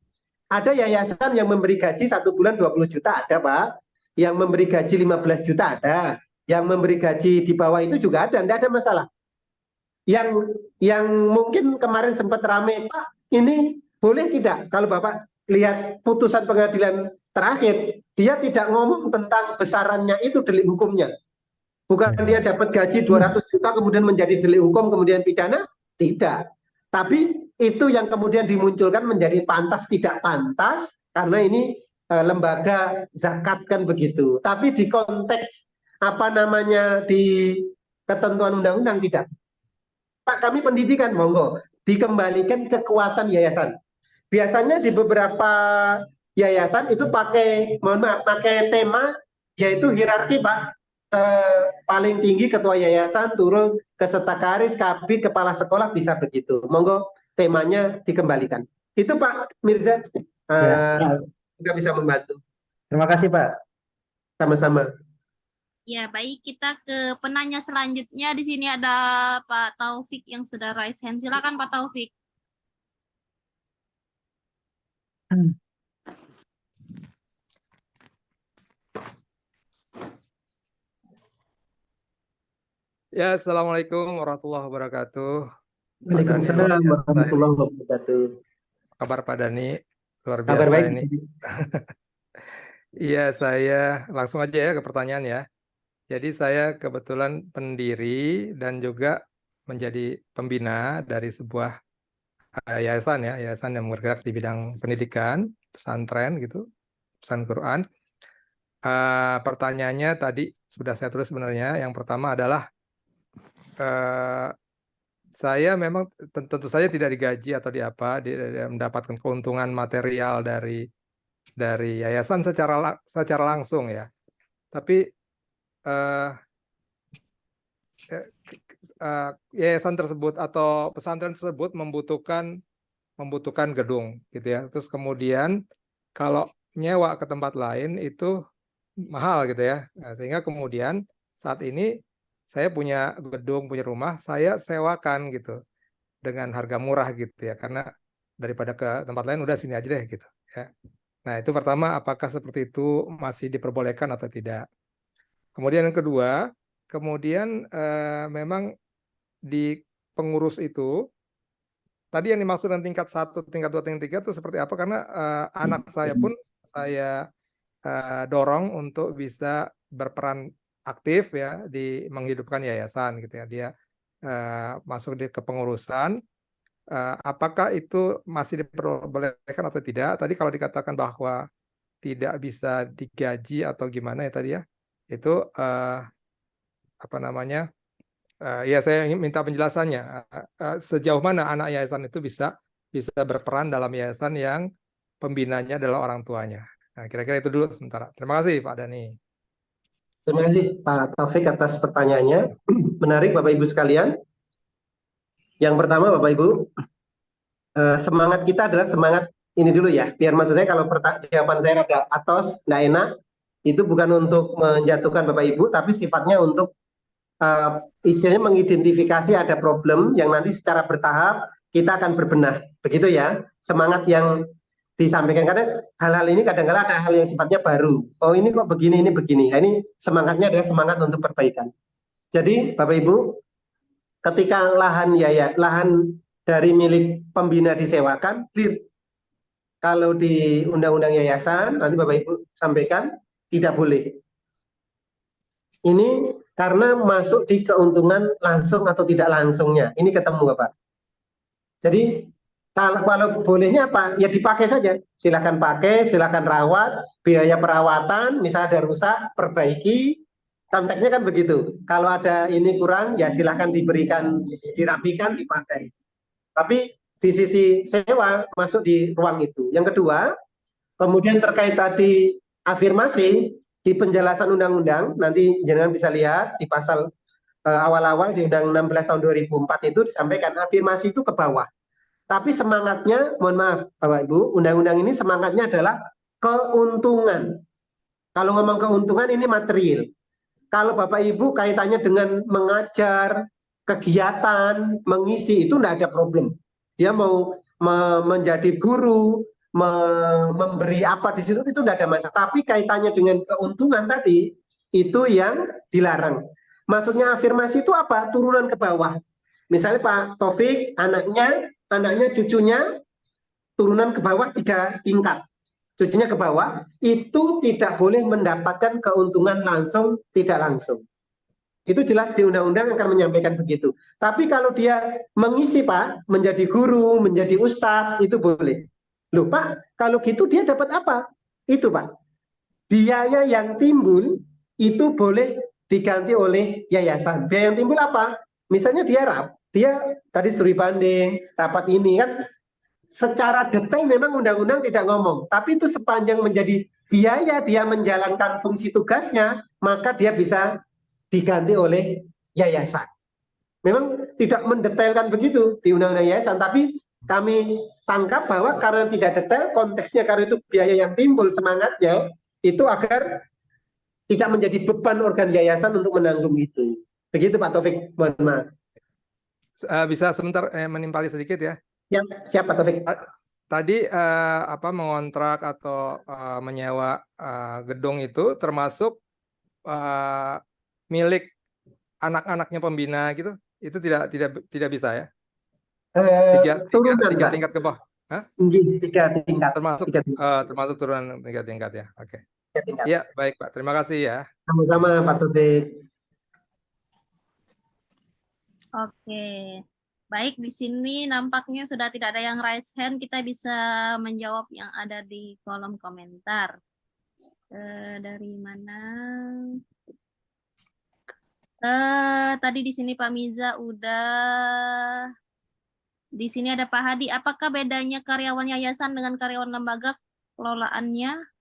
Ada yayasan yang memberi gaji 1 bulan 20 juta ada Pak. Yang memberi gaji 15 juta ada. Yang memberi gaji di bawah itu juga ada, tidak ada masalah. Yang mungkin kemarin sempat ramai, Pak, ini boleh tidak? Kalau Bapak lihat putusan pengadilan terakhir, dia tidak ngomong tentang besarannya itu delik hukumnya. Bukan dia dapat gaji 200 juta kemudian menjadi delik hukum kemudian pidana, tidak. Tapi itu yang kemudian dimunculkan menjadi pantas tidak pantas karena ini lembaga zakat kan begitu. Tapi di konteks di ketentuan undang-undang tidak. Pak, kami pendidikan monggo dikembalikan kekuatan yayasan. Biasanya di beberapa yayasan itu pakai tema yaitu hierarki Pak. Paling tinggi ketua yayasan turun ke sekretaris, kabid, kepala sekolah bisa begitu. Monggo temanya dikembalikan. Itu Pak Mirza juga bisa membantu. Terima kasih Pak. Sama-sama. Ya, baik, kita ke penanya selanjutnya. Di sini ada Pak Taufik yang sudah raise hand. Silakan Pak Taufik. Ya, Assalamualaikum warahmatullahi wabarakatuh. Waalaikumsalam warahmatullahi wabarakatuh. Kabar Pak Dhani, luar biasa Kabar baik ini. Iya, saya langsung aja ya ke pertanyaan ya. Jadi saya kebetulan pendiri dan juga menjadi pembina dari sebuah yayasan ya, yayasan yang bergerak di bidang pendidikan, pesantren gitu, pesantren Quran. Pertanyaannya tadi sudah saya tulis sebenarnya. Yang pertama adalah saya memang tentu saja tidak digaji atau mendapatkan keuntungan material dari yayasan secara langsung ya. Tapi yayasan tersebut atau pesantren tersebut membutuhkan gedung gitu ya. Terus kemudian kalau nyewa ke tempat lain itu mahal gitu ya. Nah, sehingga kemudian saat ini saya punya gedung, punya rumah, saya sewakan gitu dengan harga murah gitu ya, karena daripada ke tempat lain udah sini aja deh gitu ya. Nah, itu pertama, apakah seperti itu masih diperbolehkan atau tidak? Kemudian yang kedua, memang di pengurus itu tadi yang dimaksud dengan tingkat 1, tingkat 2, tingkat 3 itu seperti apa? Karena anak saya pun saya dorong untuk bisa berperan aktif ya di menghidupkan yayasan gitu ya. Dia masuk di kepengurusan. Apakah itu masih diperbolehkan atau tidak? Tadi kalau dikatakan bahwa tidak bisa digaji atau gimana ya tadi ya, itu ya saya ingin minta penjelasannya. Sejauh mana anak yayasan itu bisa berperan dalam yayasan yang pembinanya adalah orang tuanya. Nah, kira-kira itu dulu sementara. Terima kasih Pak Dhani. Terima kasih Pak Taufik atas pertanyaannya. Menarik Bapak Ibu sekalian. Yang pertama Bapak Ibu, semangat kita adalah semangat ini dulu ya. Biar maksud saya kalau jawaban saya ada atos, nggak enak. Itu bukan untuk menjatuhkan Bapak Ibu, tapi sifatnya untuk istilahnya mengidentifikasi ada problem yang nanti secara bertahap kita akan berbenah. Begitu ya, semangat yang disampaikan. Karena hal-hal ini kadang-kadang ada hal yang sifatnya baru. Oh ini kok begini, ini begini. Nah, ini semangatnya adalah semangat untuk perbaikan. Jadi Bapak Ibu, ketika lahan dari milik pembina disewakan, clear. Kalau di undang-undang yayasan, nanti Bapak Ibu sampaikan, tidak boleh. Ini karena masuk di keuntungan langsung atau tidak langsungnya. Ini ketemu Bapak. Jadi kalau bolehnya apa? Ya dipakai saja. Silakan pakai, silakan rawat, biaya perawatan, misalnya ada rusak, perbaiki. Konteksnya kan begitu. Kalau ada ini kurang, ya silakan diberikan, dirapikan, dipakai. Tapi di sisi sewa masuk di ruang itu. Yang kedua, kemudian terkait tadi afirmasi di penjelasan undang-undang, nanti jangan bisa lihat di pasal awal-awal di Undang 16 tahun 2004 itu disampaikan afirmasi itu ke bawah. Tapi semangatnya, mohon maaf Bapak Ibu, undang-undang ini semangatnya adalah keuntungan. Kalau ngomong keuntungan ini material. Kalau Bapak Ibu kaitannya dengan mengajar, kegiatan, mengisi, itu tidak ada problem. Dia mau menjadi guru, memberi apa di situ, itu tidak ada masalah. Tapi kaitannya dengan keuntungan tadi, itu yang dilarang. Maksudnya afirmasi itu apa? Turunan ke bawah. Misalnya Pak Taufik, anaknya, cucunya, turunan ke bawah 3 tingkat. Cucunya ke bawah, itu tidak boleh mendapatkan keuntungan langsung, tidak langsung. Itu jelas di undang-undang akan menyampaikan begitu. Tapi kalau dia mengisi Pak, menjadi guru, menjadi ustadz, itu boleh. Loh Pak, kalau gitu dia dapat apa? Itu Pak, biaya yang timbul itu boleh diganti oleh yayasan. Biaya yang timbul apa? Misalnya dia tadi studi banding, rapat ini kan, secara detail memang undang-undang tidak ngomong, tapi itu sepanjang menjadi biaya dia menjalankan fungsi tugasnya, maka dia bisa diganti oleh yayasan. Memang tidak mendetailkan begitu di undang-undang yayasan, tapi kami tangkap bahwa karena tidak detail konteksnya, karena itu biaya yang timbul, semangatnya itu agar tidak menjadi beban organ yayasan untuk menanggung itu. Begitu Pak Taufik, mohon maaf. Bisa sebentar menimpali sedikit ya. Ya, siapa Taufik? Tadi mengontrak atau menyewa gedung itu termasuk milik anak-anaknya pembina gitu, itu tidak bisa ya? Tiga tingkat ke bawah. Tiga tingkat. Termasuk turunan 3 tingkat ya. Oke. Tingkat. Ya, baik Pak. Terima kasih ya. Sama-sama Pak Taufik. Oke. Baik, di sini nampaknya sudah tidak ada yang raise hand. Kita bisa menjawab yang ada di kolom komentar. Dari mana? Tadi di sini Pak Miza udah. Di sini ada Pak Hadi. Apakah bedanya karyawan yayasan dengan karyawan lembaga kelolaannya?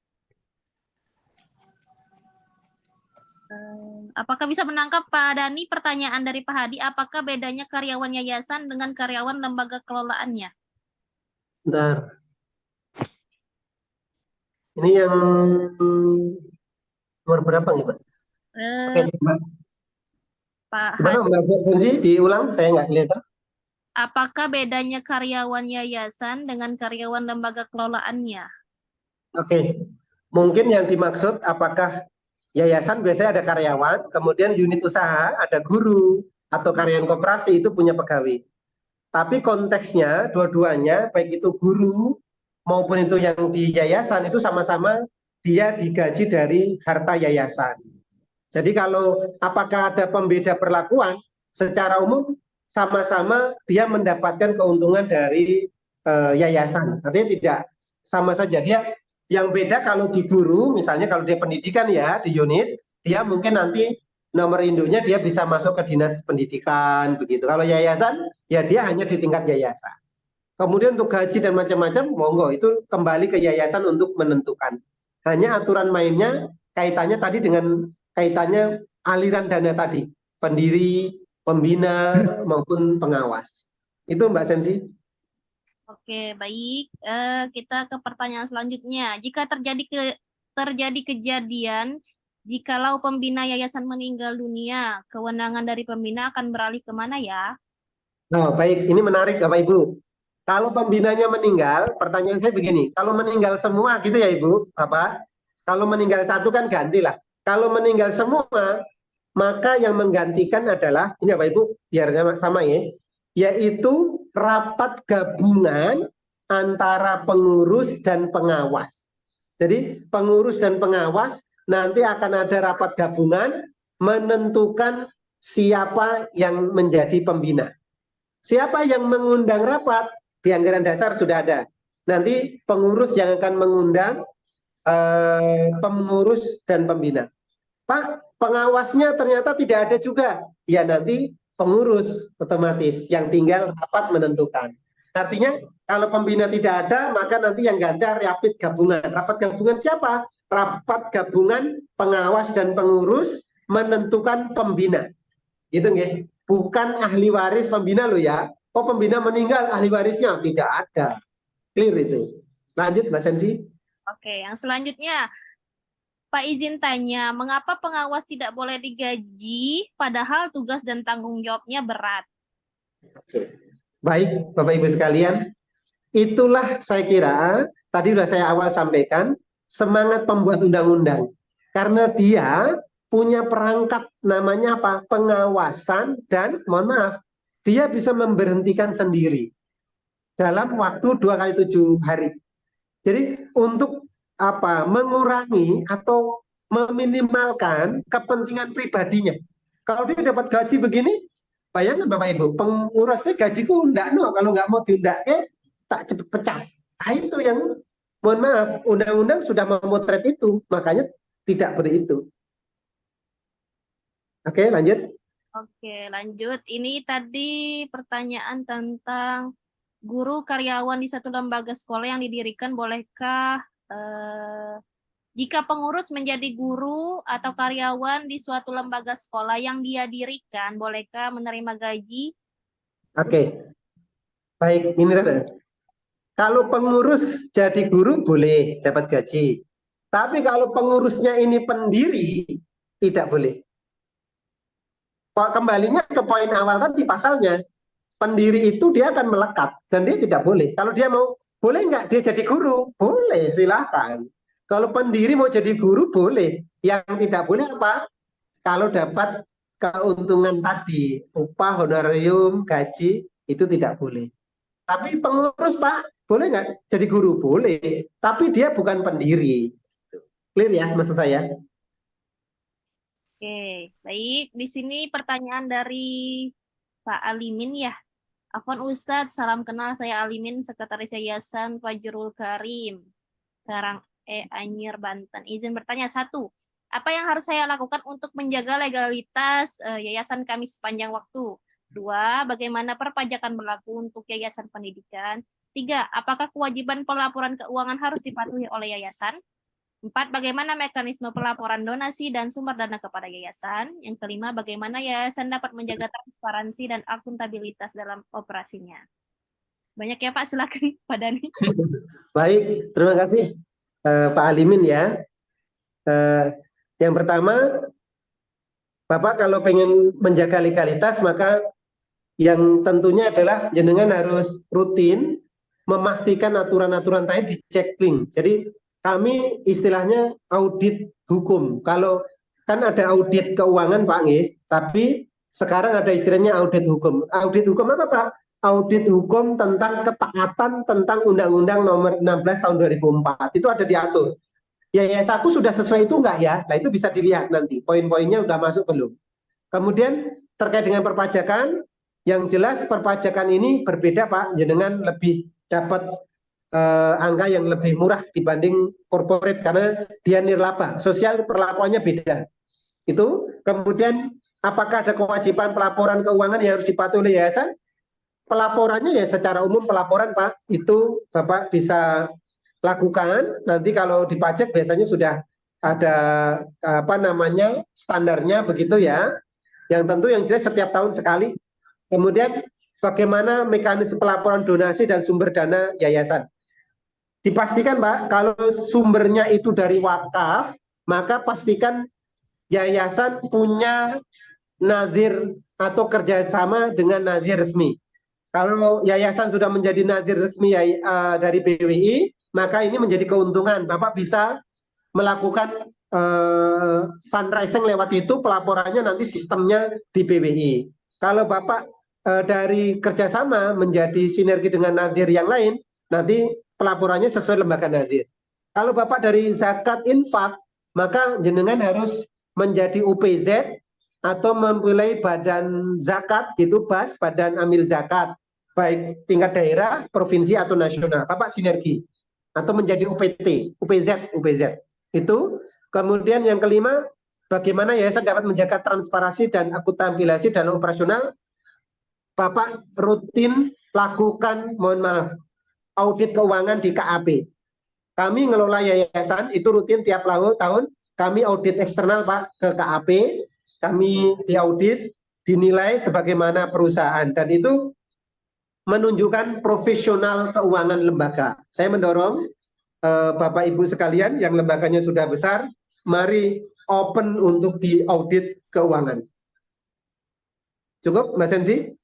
Apakah bisa menangkap Pak Dani pertanyaan dari Pak Hadi? Apakah bedanya karyawan yayasan dengan karyawan lembaga kelolaannya? Bentar. Ini yang nomor berapa nih Pak? Oke, Mbak. Pak Gimana Hadi, Mbak Sensi, diulang, saya nggak kelihatan. apakah bedanya karyawan yayasan dengan karyawan lembaga kelolaannya? Oke, mungkin yang dimaksud apakah yayasan biasanya ada karyawan, kemudian unit usaha ada guru, atau karyawan koperasi itu punya pegawai. Tapi konteksnya dua-duanya, baik itu guru maupun itu yang di yayasan, itu sama-sama dia digaji dari harta yayasan. Jadi kalau apakah ada pembeda perlakuan, secara umum sama-sama dia mendapatkan keuntungan dari yayasan. Artinya tidak sama saja. Dia yang beda kalau di guru, misalnya kalau dia pendidikan ya di unit, dia mungkin nanti nomor induknya dia bisa masuk ke dinas pendidikan begitu. Kalau yayasan ya dia hanya di tingkat yayasan. Kemudian untuk gaji dan macam-macam, monggo itu kembali ke yayasan untuk menentukan. Hanya aturan mainnya kaitannya tadi dengan kaitannya aliran dana tadi, pendiri, pembina maupun pengawas. Itu Mbak Sensi. Oke, baik. Kita ke pertanyaan selanjutnya. Jika terjadi terjadi kejadian jikalau pembina yayasan meninggal dunia, kewenangan dari pembina akan beralih kemana ya? Oh, baik, ini menarik Bapak Ibu. Kalau pembinanya meninggal, pertanyaan saya begini, kalau meninggal semua gitu ya Ibu, apa? Kalau meninggal satu kan gantilah. Kalau meninggal semua, maka yang menggantikan adalah, ini Bapak Ibu, biar sama ya, yaitu rapat gabungan antara pengurus dan pengawas. Jadi pengurus dan pengawas nanti akan ada rapat gabungan menentukan siapa yang menjadi pembina. Siapa yang mengundang rapat? Di anggaran dasar sudah ada. Nanti pengurus yang akan mengundang pengurus dan pembina. Pak, pengawasnya ternyata tidak ada juga. Ya nanti pengurus otomatis yang tinggal rapat menentukan. Artinya kalau pembina tidak ada, maka nanti yang ganti rapat gabungan. Rapat gabungan siapa? Rapat gabungan pengawas dan pengurus menentukan pembina. Gitu nggih. Bukan ahli waris pembina loh ya. Oh pembina meninggal, ahli warisnya tidak ada. Clear itu. Lanjut Mbak Sensi. Oke, yang selanjutnya, Pak izin tanya, mengapa pengawas tidak boleh digaji padahal tugas dan tanggung jawabnya berat? Oke. Baik Bapak Ibu sekalian, itulah saya kira, tadi sudah saya awal sampaikan, semangat pembuat undang-undang. Karena dia punya perangkat namanya apa? Pengawasan dan mohon maaf, dia bisa memberhentikan sendiri dalam waktu 2x7 hari. Jadi untuk apa? Mengurangi atau meminimalkan kepentingan pribadinya. Kalau dia dapat gaji begini, bayangkan Bapak Ibu, pengurusnya gajiku enggak kalau nggak mau diundak tak cepet pecat. Nah, itu yang mohon maaf, undang-undang sudah memotret itu, makanya tidak beri itu. Oke, lanjut. Oke, lanjut. Ini tadi pertanyaan tentang guru karyawan di satu lembaga sekolah yang didirikan, bolehkah jika pengurus menjadi guru atau karyawan di suatu lembaga sekolah yang dia dirikan, bolehkah menerima gaji? Oke, baik. Ini kalau pengurus jadi guru boleh dapat gaji. Tapi kalau pengurusnya ini pendiri, tidak boleh. Kembalinya ke poin awal tadi pasalnya, pendiri itu dia akan melekat dan dia tidak boleh. Kalau dia mau, boleh nggak dia jadi guru? Boleh, silahkan. Kalau pendiri mau jadi guru boleh. Yang tidak boleh apa? Kalau dapat keuntungan tadi, upah, honorarium, gaji, itu tidak boleh. Tapi pengurus Pak, boleh nggak jadi guru? Boleh. Tapi dia bukan pendiri. Clear ya maksud saya? Oke, baik. Di sini pertanyaan dari Pak Alimin ya. Afwan Ustadz, salam kenal, saya Alimin, Sekretaris Yayasan Fajrul Karim, Karang Anyer, Banten. Izin bertanya, 1. Apa yang harus saya lakukan untuk menjaga legalitas yayasan kami sepanjang waktu? 2. Bagaimana perpajakan berlaku untuk yayasan pendidikan? 3. Apakah kewajiban pelaporan keuangan harus dipatuhi oleh yayasan? 4. Bagaimana mekanisme pelaporan donasi dan sumber dana kepada yayasan? Yang kelima, bagaimana yayasan dapat menjaga transparansi dan akuntabilitas dalam operasinya? Banyak ya Pak, silakan Pak Dani. Baik, terima kasih Pak Alimin ya. Yang pertama, Bapak kalau pengen menjaga legalitas maka yang tentunya adalah jenengan harus rutin memastikan aturan-aturan tadi dicek link. Jadi kami istilahnya audit hukum. Kalau kan ada audit keuangan Pak Nge, tapi sekarang ada istilahnya audit hukum. Audit hukum apa Pak? Audit hukum tentang ketaatan tentang Undang-Undang Nomor 16 Tahun 2004. Itu ada diatur. Yayasanku sudah sesuai itu enggak ya? Nah itu bisa dilihat nanti. Poin-poinnya udah masuk belum? Kemudian terkait dengan perpajakan, yang jelas perpajakan ini berbeda Pak. Jenengan lebih dapat angka yang lebih murah dibanding corporate karena dia nirlaba, sosial perlakuannya beda. Itu kemudian apakah ada kewajiban pelaporan keuangan yang harus dipatuhi oleh yayasan? Pelaporannya ya secara umum pelaporan Pak, itu Bapak bisa lakukan. Nanti kalau di pajak biasanya sudah ada apa namanya standarnya begitu ya. Yang tentu yang jelas setiap tahun sekali. Kemudian bagaimana mekanisme pelaporan donasi dan sumber dana yayasan? Dipastikan Pak, kalau sumbernya itu dari wakaf, maka pastikan yayasan punya nadir atau kerjasama dengan nadir resmi. Kalau yayasan sudah menjadi nadir resmi dari BWI, maka ini menjadi keuntungan. Bapak bisa melakukan fundraising lewat itu, pelaporannya nanti sistemnya di BWI. Kalau Bapak dari kerjasama menjadi sinergi dengan nadir yang lain, nanti pelaporannya sesuai lembaga nadir. Kalau Bapak dari zakat infak, maka jenengan harus menjadi UPZ atau memulai badan zakat gitu, BAS, badan amil zakat, baik tingkat daerah, provinsi atau nasional. Bapak sinergi atau menjadi UPT, UPZ. Itu. Kemudian yang kelima, bagaimana yayasan dapat menjaga transparansi dan akuntabilitas dalam operasional. Bapak rutin lakukan, mohon maaf, audit keuangan di KAP. Kami ngelola yayasan itu rutin tiap tahun, kami audit eksternal Pak ke KAP, kami diaudit, dinilai sebagaimana perusahaan, dan itu menunjukkan profesional keuangan lembaga. Saya mendorong Bapak Ibu sekalian yang lembaganya sudah besar, mari open untuk diaudit keuangan. Cukup Mbak Sensi?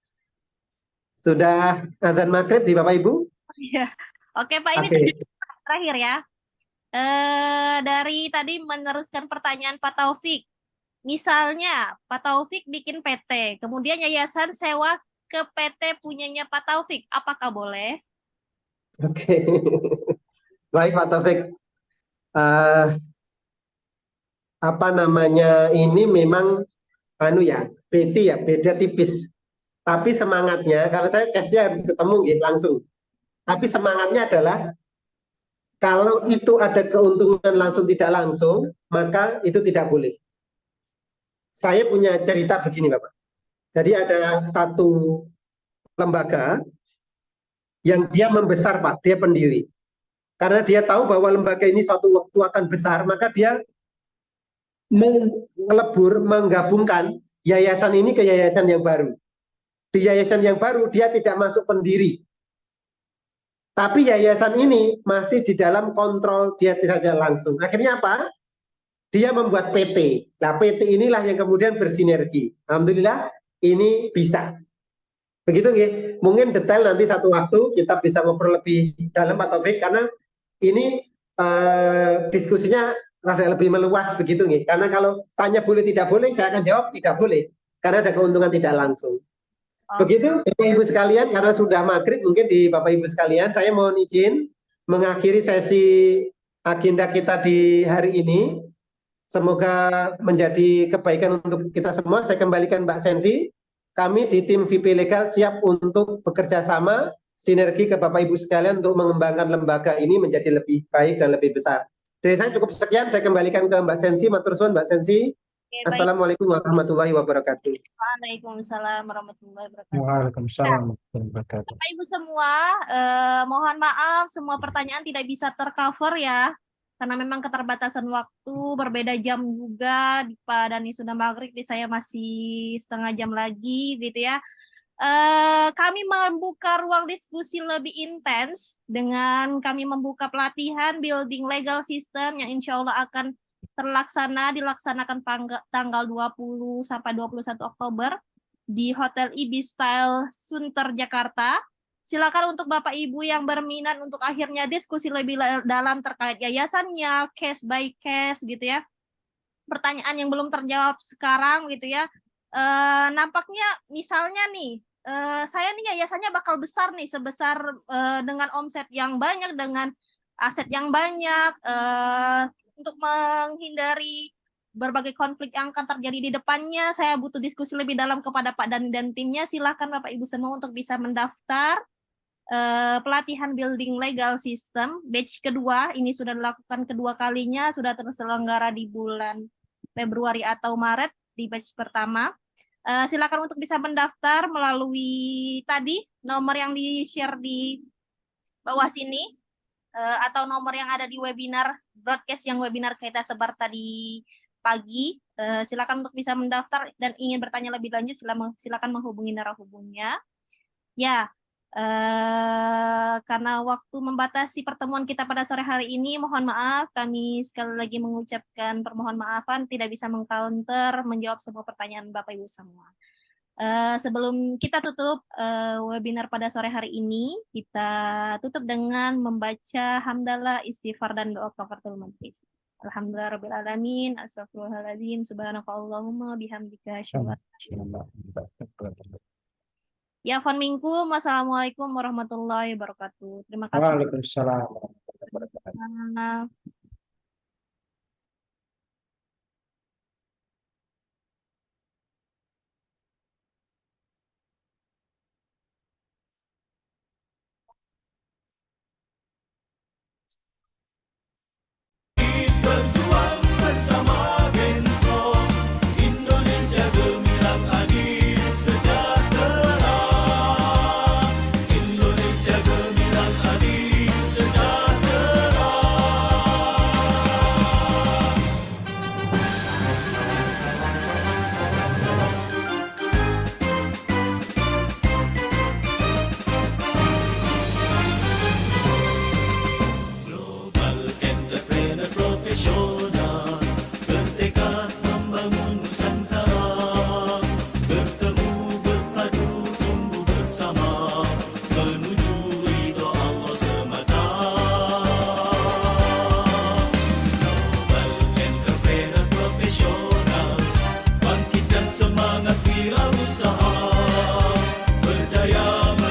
Sudah azan maghrib di Bapak Ibu? Iya. Oke Pak, ini Oke. terakhir ya. Dari tadi meneruskan pertanyaan Pak Taufik. Misalnya Pak Taufik bikin PT, kemudian yayasan sewa ke PT punyanya Pak Taufik, apakah boleh? Oke. Baik Pak Taufik. Eh, apa namanya, ini memang beda tipis. Tapi semangatnya, kalau saya case-nya harus ketemu langsung. Tapi semangatnya adalah kalau itu ada keuntungan langsung tidak langsung, maka itu tidak boleh. Saya punya cerita begini Bapak. Jadi ada satu lembaga yang dia membesar Pak, dia pendiri. Karena dia tahu bahwa lembaga ini suatu waktu akan besar, maka dia menggabungkan yayasan ini ke yayasan yang baru. Di yayasan yang baru dia tidak masuk pendiri. Tapi yayasan ini masih di dalam kontrol dia tidak langsung. Akhirnya apa? Dia membuat PT. Nah, PT inilah yang kemudian bersinergi. Alhamdulillah ini bisa. Begitu nggih. Mungkin detail nanti satu waktu kita bisa ngobrol lebih dalam Pak Taufik, karena ini diskusinya rada lebih meluas begitu nggih. Karena kalau tanya boleh tidak boleh, saya akan jawab tidak boleh karena ada keuntungan tidak langsung. Begitu Bapak Ibu sekalian, karena sudah maghrib mungkin di Bapak Ibu sekalian, saya mohon izin mengakhiri sesi agenda kita di hari ini. Semoga menjadi kebaikan untuk kita semua. Saya kembalikan Mbak Sensi. Kami di tim VP Legal siap untuk bekerja sama, sinergi ke Bapak Ibu sekalian untuk mengembangkan lembaga ini menjadi lebih baik dan lebih besar. Dari saya cukup sekian, saya kembalikan ke Mbak Sensi. Matur suwun Mbak Sensi. Oke, baik. Assalamualaikum warahmatullahi wabarakatuh. Waalaikumsalam warahmatullahi wabarakatuh. Waalaikumsalam warahmatullahi wabarakatuh. Bapak Ibu semua, mohon maaf semua pertanyaan tidak bisa tercover ya, karena memang keterbatasan waktu, berbeda jam juga. Di Pak Dani sudah maghrib, di saya masih setengah jam lagi gitu ya. Kami membuka ruang diskusi lebih intens dengan kami membuka pelatihan building legal system yang insya Allah akan dilaksanakan tanggal 20 sampai 21 Oktober di Hotel Ibis Style Sunter Jakarta. Silakan untuk Bapak Ibu yang berminat untuk akhirnya diskusi lebih dalam terkait yayasannya, case by case gitu ya. Pertanyaan yang belum terjawab sekarang gitu ya. Nampaknya misalnya nih, saya nih yayasannya bakal besar nih, sebesar dengan omset yang banyak, dengan aset yang banyak, untuk menghindari berbagai konflik yang akan terjadi di depannya, saya butuh diskusi lebih dalam kepada Pak Dani dan timnya. Silakan Bapak Ibu semua untuk bisa mendaftar pelatihan building legal system batch kedua. Ini sudah dilakukan kedua kalinya, sudah terselenggara di bulan Februari atau Maret di batch pertama. Silakan untuk bisa mendaftar melalui tadi nomor yang di-share di bawah sini, atau nomor yang ada di webinar broadcast yang webinar kita sebar tadi pagi. Silakan untuk bisa mendaftar dan ingin bertanya lebih lanjut, silakan menghubungi narasumbernya. Ya, Karena waktu membatasi pertemuan kita pada sore hari ini, mohon maaf, kami sekali lagi mengucapkan permohon maafan tidak bisa mengcounter menjawab semua pertanyaan Bapak Ibu semua. Sebelum kita tutup webinar pada sore hari ini, kita tutup dengan membaca hamdalah, istighfar, dan doa kafaratul majlis. Alhamdulillahirabbil alamin, astagfirullahaladzim, subhanakallahumma bihamdika asyhadu an la ilaha illa anta. Ya, Afwan minkum. Wassalamualaikum warahmatullahi wabarakatuh. Terima kasih. Waalaikumsalam warahmatullahi wabarakatuh.